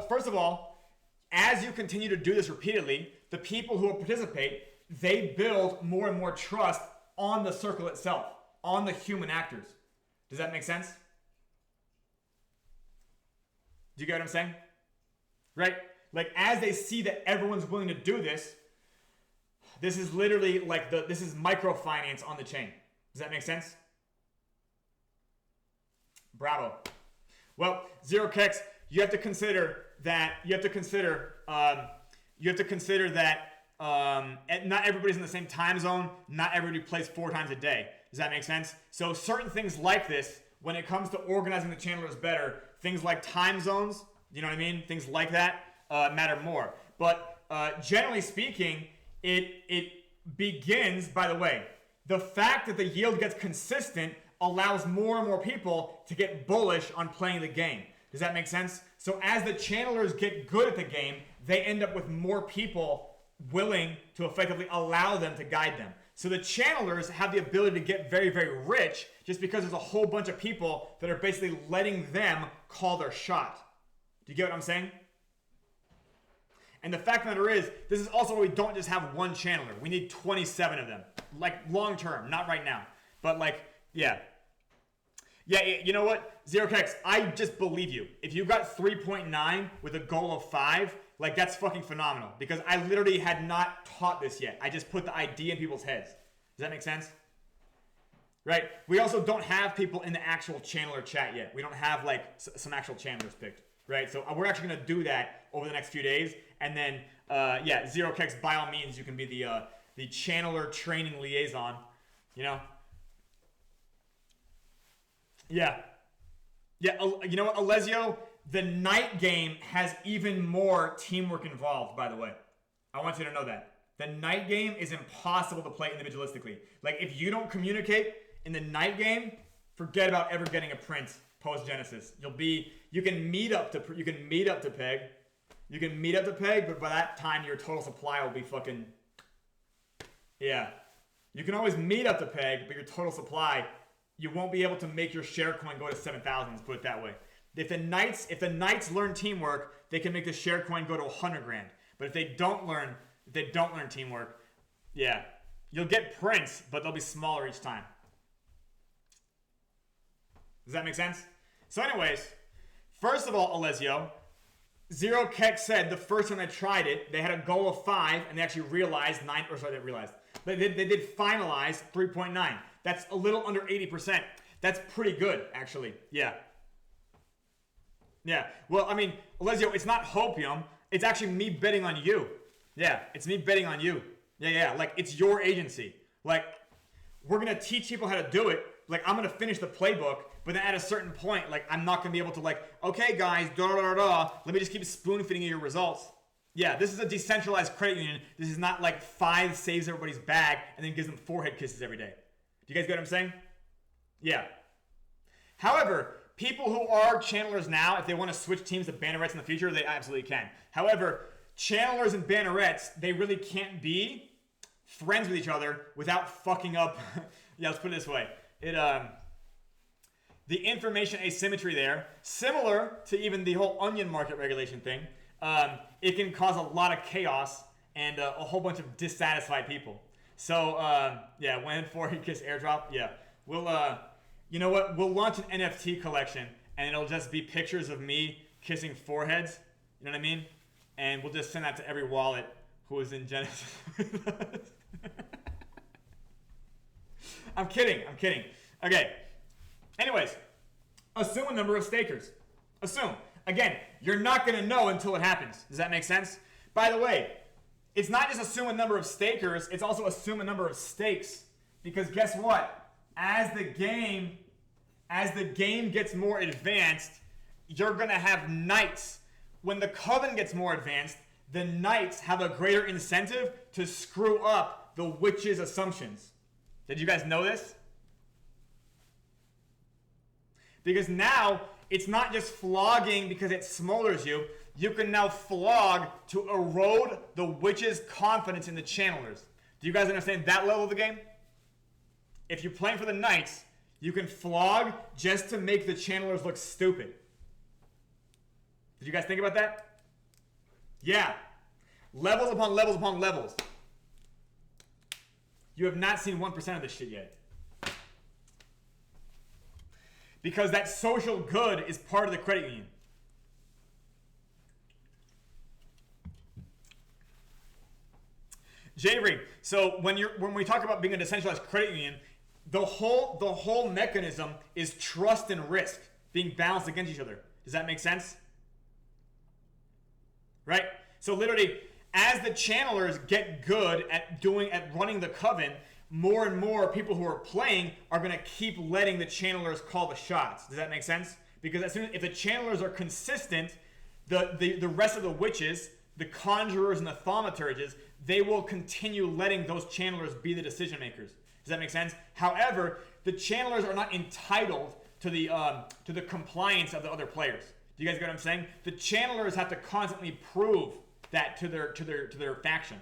first of all, as you continue to do this repeatedly, the people who will participate, they build more and more trust on the circle itself, on the human actors. Does that make sense? Do you get what I'm saying? Right? Like, as they see that everyone's willing to do this, this is literally like this is microfinance on the chain. Does that make sense? Bravo. Well, Zero Kex, you have to consider that not everybody's in the same time zone. Not everybody plays 4 times a day. Does that make sense? So certain things like this, when it comes to organizing the channelers better, things like time zones, you know what I mean? Things like that matter more. But generally speaking, it begins, by the way, the fact that the yield gets consistent allows more and more people to get bullish on playing the game. Does that make sense? So as the channelers get good at the game, they end up with more people willing to effectively allow them to guide them. So the channelers have the ability to get very, very rich just because there's a whole bunch of people that are basically letting them call their shot. Do you get what I'm saying? And the fact of the matter is, this is also why we don't just have one channeler. We need 27 of them. Like, long term, not right now. But like, yeah. Yeah, you know what? Zero Kex, I just believe you. If you got 3.9 with a goal of 5, like, that's fucking phenomenal. Because I literally had not taught this yet. I just put the idea in people's heads. Does that make sense? Right? We also don't have people in the actual channeler chat yet. We don't have, like, some actual channelers picked. Right? So we're actually going to do that over the next few days. And then, yeah, Zero Kex, by all means, you can be the channeler training liaison. You know? Yeah. Yeah, you know what, Alessio? The night game has even more teamwork involved, by the way. I want you to know that. The night game is impossible to play individualistically. Like, if you don't communicate in the night game, forget about ever getting a print post-Genesis. You can meet up to peg. You can meet up to peg, but by that time, your total supply will be fucking... Yeah. You can always meet up to peg, but your total supply... You won't be able to make your share coin go to 7,000, let's put it that way. If the Knights learn teamwork, they can make the share coin go to 100 grand. But if they don't learn teamwork, yeah, you'll get prints, but they'll be smaller each time. Does that make sense? So anyways, first of all, Alessio, Zero Kex said the first time they tried it, they had a goal of 5, and they actually realized they did finalize 3.9. That's a little under 80%. That's pretty good, actually. Yeah. Yeah. Well, I mean, Alessio, it's not hopium. It's actually me betting on you. Yeah, it's me betting on you. Yeah. Like, it's your agency. Like, we're going to teach people how to do it. Like, I'm going to finish the playbook, but then at a certain point, like, I'm not going to be able to, like, okay, guys, let me just keep spoon-feeding you your results. Yeah, this is a decentralized credit union. This is not like 5 saves everybody's bag and then gives them forehead kisses every day. Do you guys get what I'm saying? Yeah. However, people who are channelers now, if they want to switch teams to bannerets in the future, they absolutely can. However, channelers and bannerets, they really can't be friends with each other without fucking up. Yeah, let's put it this way. The information asymmetry there, similar to even the whole onion market regulation thing, it can cause a lot of chaos and a whole bunch of dissatisfied people. So, yeah, when for Kiss airdrop, yeah. We'll, you know what? We'll launch an NFT collection, and it'll just be pictures of me kissing foreheads. You know what I mean? And we'll just send that to every wallet who is in Genesis. I'm kidding. Okay. Anyways, assume a number of stakers. Assume. Again, you're not going to know until it happens. Does that make sense? By the way, it's not just assume a number of stakers, it's also assume a number of stakes. Because guess what? As the game gets more advanced, you're going to have knights. When the coven gets more advanced, the knights have a greater incentive to screw up the witch's assumptions. Did you guys know this? Because now, it's not just flogging because it smolders you. You can now flog to erode the witch's confidence in the channelers. Do you guys understand that level of the game? If you're playing for the knights, you can flog just to make the channelers look stupid. Did you guys think about that? Yeah. Levels upon levels upon levels. You have not seen 1% of this shit yet. Because that social good is part of the credit union. Jay, so when we talk about being a decentralized credit union, the whole mechanism is trust and risk being balanced against each other. Does that make sense? Right? So literally, as the channelers get good at running the coven, more and more people who are playing are going to keep letting the channelers call the shots. Does that make sense? Because if the channelers are consistent, the rest of the witches, the conjurers and the thaumaturges, they will continue letting those channelers be the decision makers. Does that make sense? However, the channelers are not entitled to the compliance of the other players. Do you guys get what I'm saying? The channelers have to constantly prove that to their faction.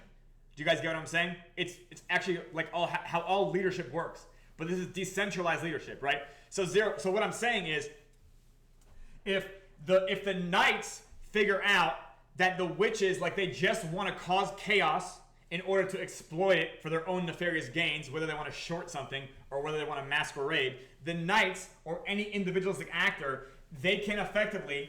Do you guys get what I'm saying? It's actually like how all leadership works. But this is decentralized leadership, right? So what I'm saying is, if the knights figure out that the witches, like, they just want to cause chaos in order to exploit it for their own nefarious gains, whether they want to short something or whether they want to masquerade, the knights or any individualistic actor, they can effectively,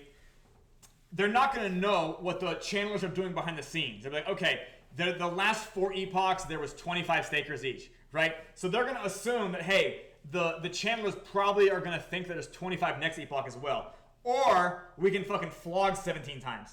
they're not going to know what the channelers are doing behind the scenes. They're like, okay, the last 4 epochs, there was 25 stakers each, right? So they're going to assume that, hey, the channelers probably are going to think that there's 25 next epoch as well. Or we can fucking flog 17 times.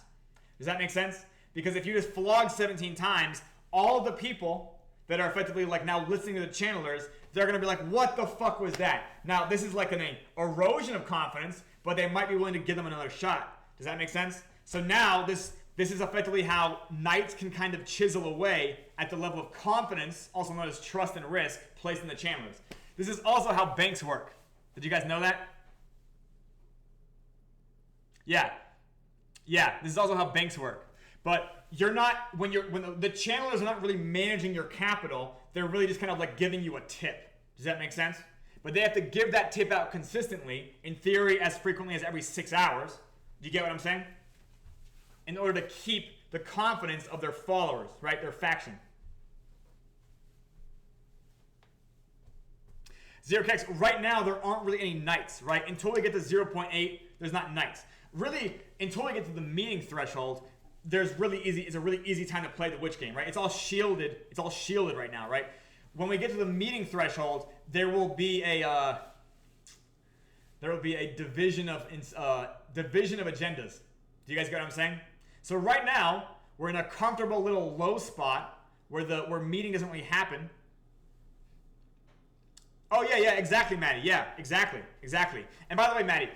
Does that make sense? Because if you just flog 17 times, all the people that are effectively like now listening to the channelers, they're going to be like, what the fuck was that? Now, this is like an erosion of confidence, but they might be willing to give them another shot. Does that make sense? So now this is effectively how knights can kind of chisel away at the level of confidence, also known as trust and risk, placed in the channelers. This is also how banks work. Did you guys know that? Yeah, this is also how banks work. But you're not, when the channelers are not really managing your capital, they're really just kind of like giving you a tip. Does that make sense? But they have to give that tip out consistently, in theory as frequently as every 6 hours. Do you get what I'm saying? In order to keep the confidence of their followers, right? Their faction. ZeroKex, right now there aren't really any knights, right? Until we get to 0.8, there's not knights. Really, until we get to the meeting threshold, it's a really easy time to play the witch game, right? It's all shielded right now, right? When we get to the meeting threshold, there will be a division of agendas. Do you guys get what I'm saying? So right now, we're in a comfortable little low spot where meeting doesn't really happen. Oh yeah, exactly, Maddie. Yeah, exactly. And by the way, Maddie,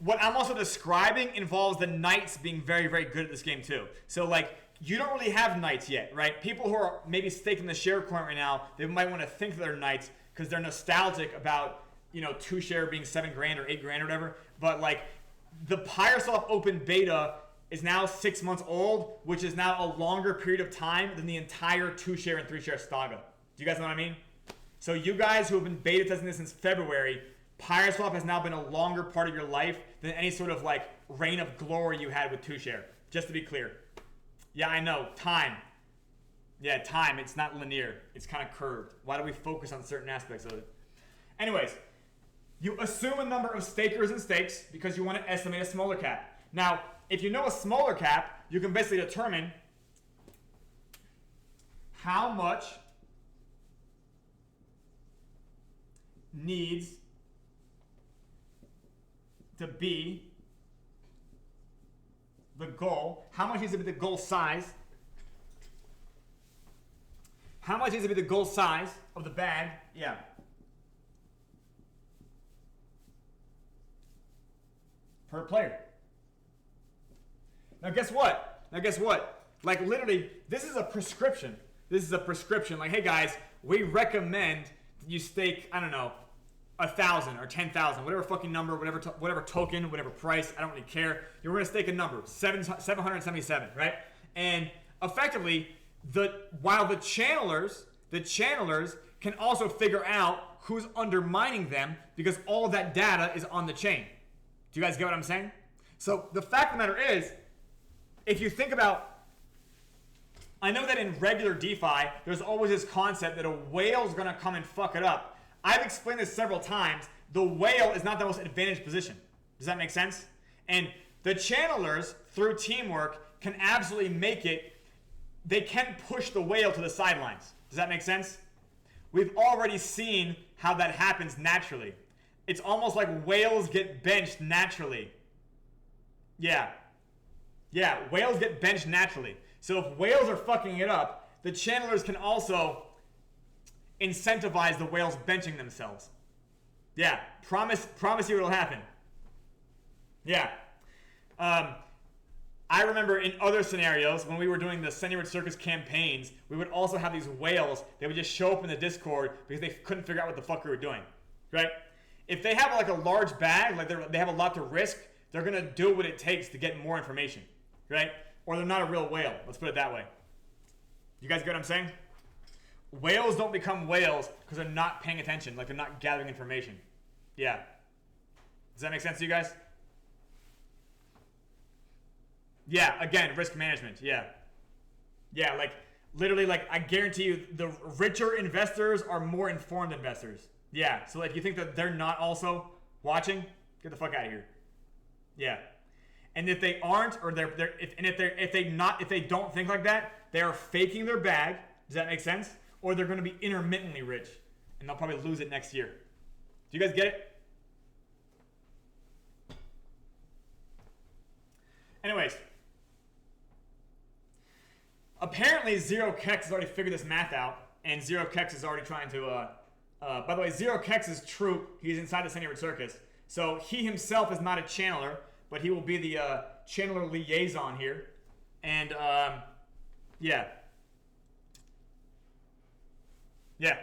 what I'm also describing involves the knights being very, very good at this game too. So like, you don't really have knights yet, right? People who are maybe staking the share coin right now, they might want to think that they're knights because they're nostalgic about, 2 share being $7 grand or $8 grand or whatever. But like, the PyreSwap open beta is now 6 months old, which is now a longer period of time than the entire 2 share and 3 share saga. Do you guys know what I mean? So you guys who have been beta testing this since February, PyreSwap has now been a longer part of your life than any sort of like reign of glory you had with 2 share. Just to be clear. Yeah, I know. Time. Yeah, time. It's not linear. It's kind of curved. Why do we focus on certain aspects of it? Anyways, you assume a number of stakers and stakes because you want to estimate a smaller cap. Now, if you know a smaller cap, you can basically determine how much needs to be the goal. How much needs to be the goal size? How much needs to be the goal size of the bag? Yeah. Per player. Now guess what? Like literally, this is a prescription. Like, hey guys, we recommend you stake, I don't know, 1,000 or 10,000, whatever fucking number, whatever token, whatever price, I don't really care. You're gonna stake a number, 777, right? And effectively, while the channelers can also figure out who's undermining them because all of that data is on the chain. Do you guys get what I'm saying? So the fact of the matter is, if you think about, I know that in regular DeFi, there's always this concept that a whale's gonna come and fuck it up. I've explained this several times. The whale is not the most advantaged position. Does that make sense? And the channelers, through teamwork, can absolutely make it they can push the whale to the sidelines. Does that make sense? We've already seen how that happens naturally. It's almost like whales get benched naturally. Yeah. Yeah, whales get benched naturally. So if whales are fucking it up, the channelers can also incentivize the whales benching themselves. Yeah, promise you it'll happen. Yeah. I remember in other scenarios, when we were doing the Senior Circus campaigns, we would also have these whales. They would just show up in the Discord because they couldn't figure out what the fuck we were doing, right? If they have like a large bag, like they have a lot to risk, they're gonna do what it takes to get more information, right? Or they're not a real whale. Let's put it that way. You guys get what I'm saying? Whales don't become whales because they're not paying attention, like they're not gathering information. Yeah. Does that make sense to you guys? Yeah, again, risk management. Yeah. Yeah, like literally, like I guarantee you the richer investors are more informed investors. Yeah. So like you think that they're not also watching? Get the fuck out of here. Yeah. And if they aren't, or if they don't think like that, they are faking their bag. Does that make sense? Or they're going to be intermittently rich, and they'll probably lose it next year. Do you guys get it? Anyways, apparently Zero Kex has already figured this math out, and Zero Kex is already trying to. By the way, Zero Kex's troop, he's inside the Senior Circus, so he himself is not a channeler, but he will be the channeler liaison here, and yeah. Yeah.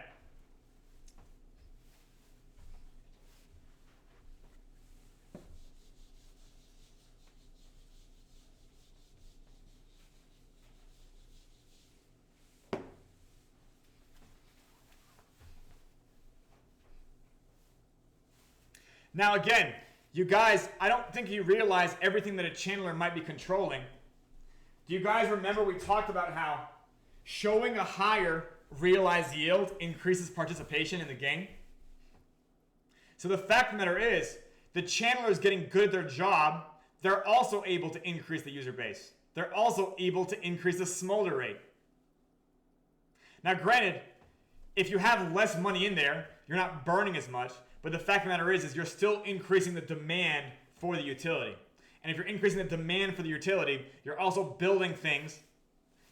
Now again, you guys, I don't think you realize everything that a channeler might be controlling. Do you guys remember we talked about how showing a higher realized yield increases participation in the game? So the fact of the matter is, the channelers getting good at their job, they're also able to increase the user base. They're also able to increase the smolder rate. Now granted, if you have less money in there, you're not burning as much, but the fact of the matter is you're still increasing the demand for the utility. And if you're increasing the demand for the utility, you're also building things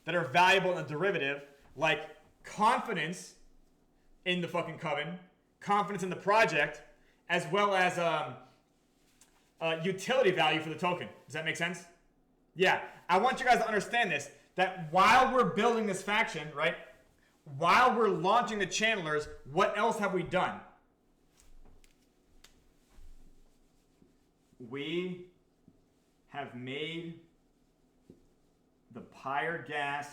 that are valuable in the derivative, like confidence in the fucking coven, confidence in the project, as well as utility value for the token. Does that make sense? Yeah, I want you guys to understand this, that while we're building this faction, right, while we're launching the channelers, what else have we done? We have made the Pyre gas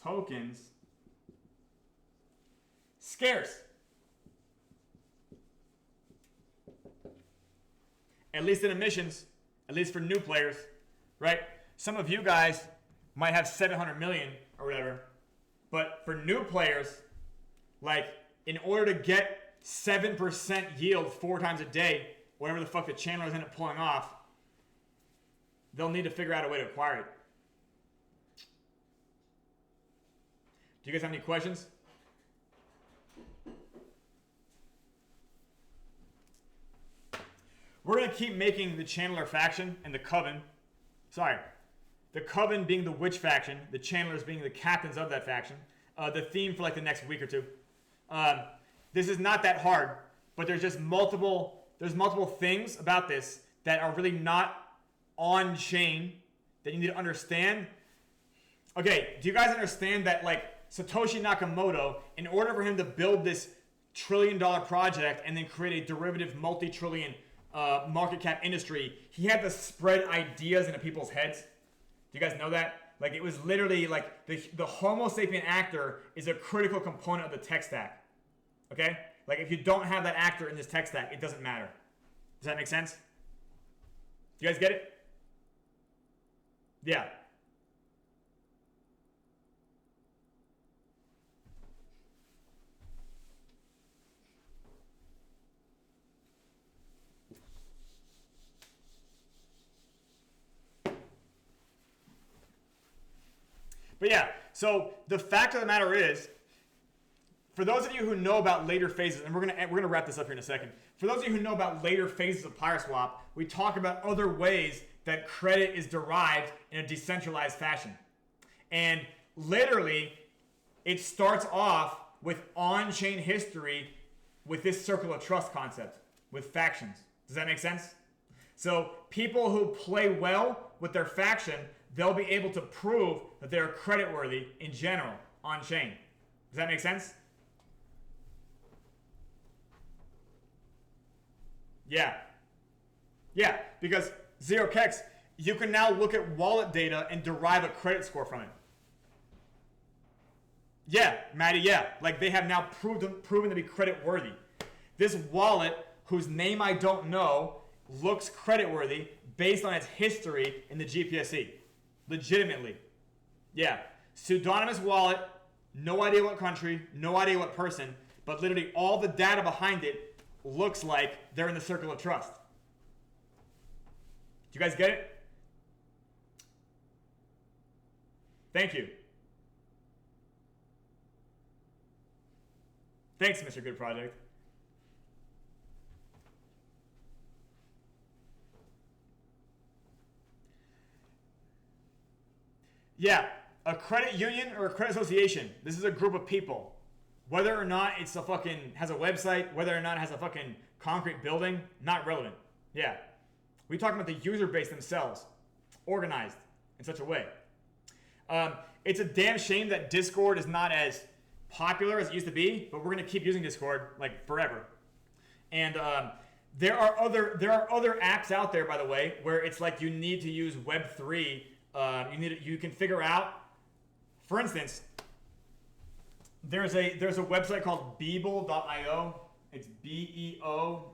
tokens scarce. At least in emissions, at least for new players, right? Some of you guys might have 700 million or whatever, but for new players, like in order to get 7% yield 4 times a day, whatever the fuck the channelers end up pulling off, they'll need to figure out a way to acquire it. Do you guys have any questions? We're going to keep making the channeler faction and the coven, the coven being the witch faction, the channelers being the captains of that faction, the theme for like the next week or two. This is not that hard, but there's just multiple things about this that are really not on chain that you need to understand. Okay, do you guys understand that like Satoshi Nakamoto, in order for him to build this trillion-dollar project and then create a derivative multi-trillion market cap industry, he had to spread ideas into people's heads? Do you guys know that? Like it was literally like the Homo sapien actor is a critical component of the tech stack. Okay? Like if you don't have that actor in this tech stack, it doesn't matter. Does that make sense? Do you guys get it? Yeah. But yeah, so the fact of the matter is, for those of you who know about later phases, and we're gonna wrap this up here in a second. For those of you who know about later phases of PyreSwap, we talk about other ways that credit is derived in a decentralized fashion. And literally, it starts off with on-chain history with this circle of trust concept, with factions. Does that make sense? So people who play well with their faction, they'll be able to prove that they're creditworthy in general on-chain. Does that make sense? Yeah. Yeah, because ZeroKex, you can now look at wallet data and derive a credit score from it. Yeah, Maddie, yeah. Like they have now proven to be credit worthy. This wallet, whose name I don't know, looks credit worthy based on its history in the GPSE. Legitimately. Yeah. Pseudonymous wallet, no idea what country, no idea what person, but literally all the data behind it looks like they're in the circle of trust. Do you guys get it? Thank you. Thanks, Mr. Good Project. Yeah, a credit union or a credit association. This is a group of people. Whether or not it's a fucking has a website, whether or not it has a fucking concrete building, not relevant. Yeah. We're talking about the user base themselves, organized in such a way. It's a damn shame that Discord is not as popular as it used to be, but we're gonna keep using Discord like forever. And there are other apps out there, by the way, where it's like you need to use Web3. You can figure out, for instance, there's a website called Beeble.io. It's BEOBLE.io.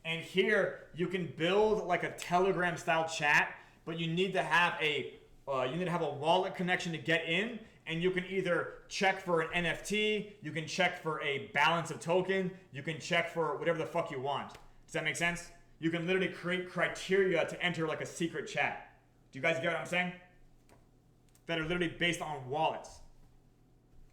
And here you can build like a Telegram style chat, but you need to have a wallet connection to get in, and you can either check for an NFT, you can check for a balance of token, you can check for whatever the fuck you want. Does that make sense? You can literally create criteria to enter like a secret chat. Do you guys get what I'm saying? That are literally based on wallets.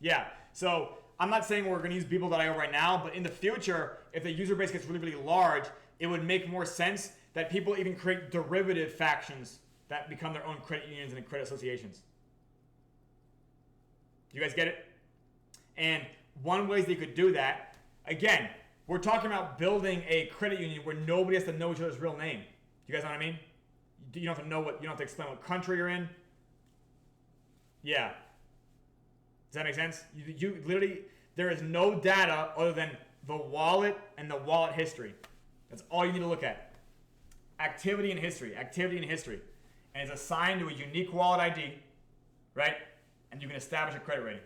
Yeah, so I'm not saying we're gonna use Beeple.io right now, but in the future, if the user base gets really, really large, it would make more sense that people even create derivative factions that become their own credit unions and credit associations. Do you guys get it? And one way they could do that, again, we're talking about building a credit union where nobody has to know each other's real name. Do you guys know what I mean? You don't have to know you don't have to explain what country you're in. Yeah. Does that make sense? You literally, there is no data other than the wallet and the wallet history. That's all you need to look at. Activity and history. And it's assigned to a unique wallet ID, right? And you can establish a credit rating.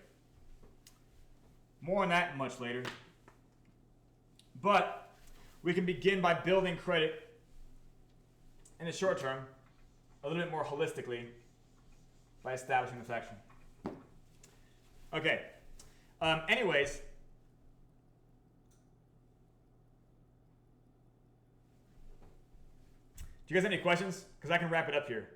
More on that much later. But we can begin by building credit in the short term, a little bit more holistically, by establishing the faction. Okay. Anyways. Do you guys have any questions? Because I can wrap it up here.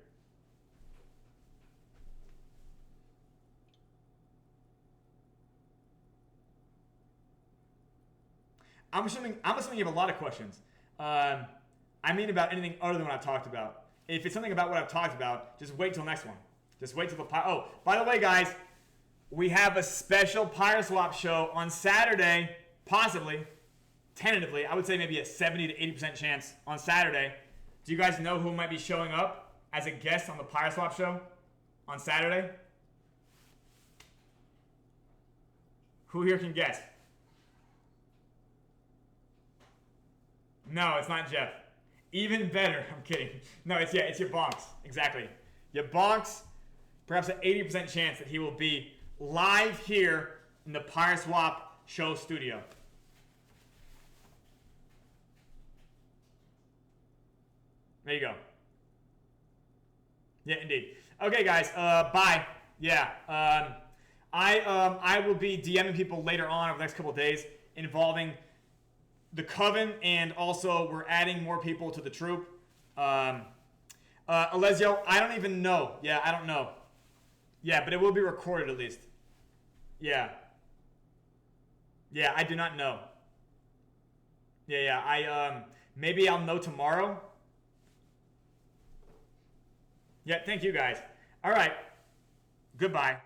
I'm assuming you have a lot of questions. I mean about anything other than what I've talked about. If it's something about what I've talked about, just wait till next one. Just wait till the Oh, by the way, guys, we have a special PyreSwap show on Saturday, possibly, tentatively. I would say maybe a 70 to 80% chance on Saturday. Do you guys know who might be showing up as a guest on the PyreSwap show on Saturday? Who here can guess? No, it's not Jeff. Even better. I'm kidding. No, it's your Bonks. Exactly. Your Bonks, perhaps an 80% chance that he will be live here in the PyreSwap show studio. There you go. Yeah, indeed. Okay, guys. Bye. Yeah. I will be DMing people later on over the next couple of days involving the Coven, and also we're adding more people to the troop. Alessio, I don't even know. Yeah, I don't know. Yeah, but it will be recorded at least. Yeah. Yeah, I do not know. Yeah, I maybe I'll know tomorrow. Yeah, thank you guys. All right. Goodbye.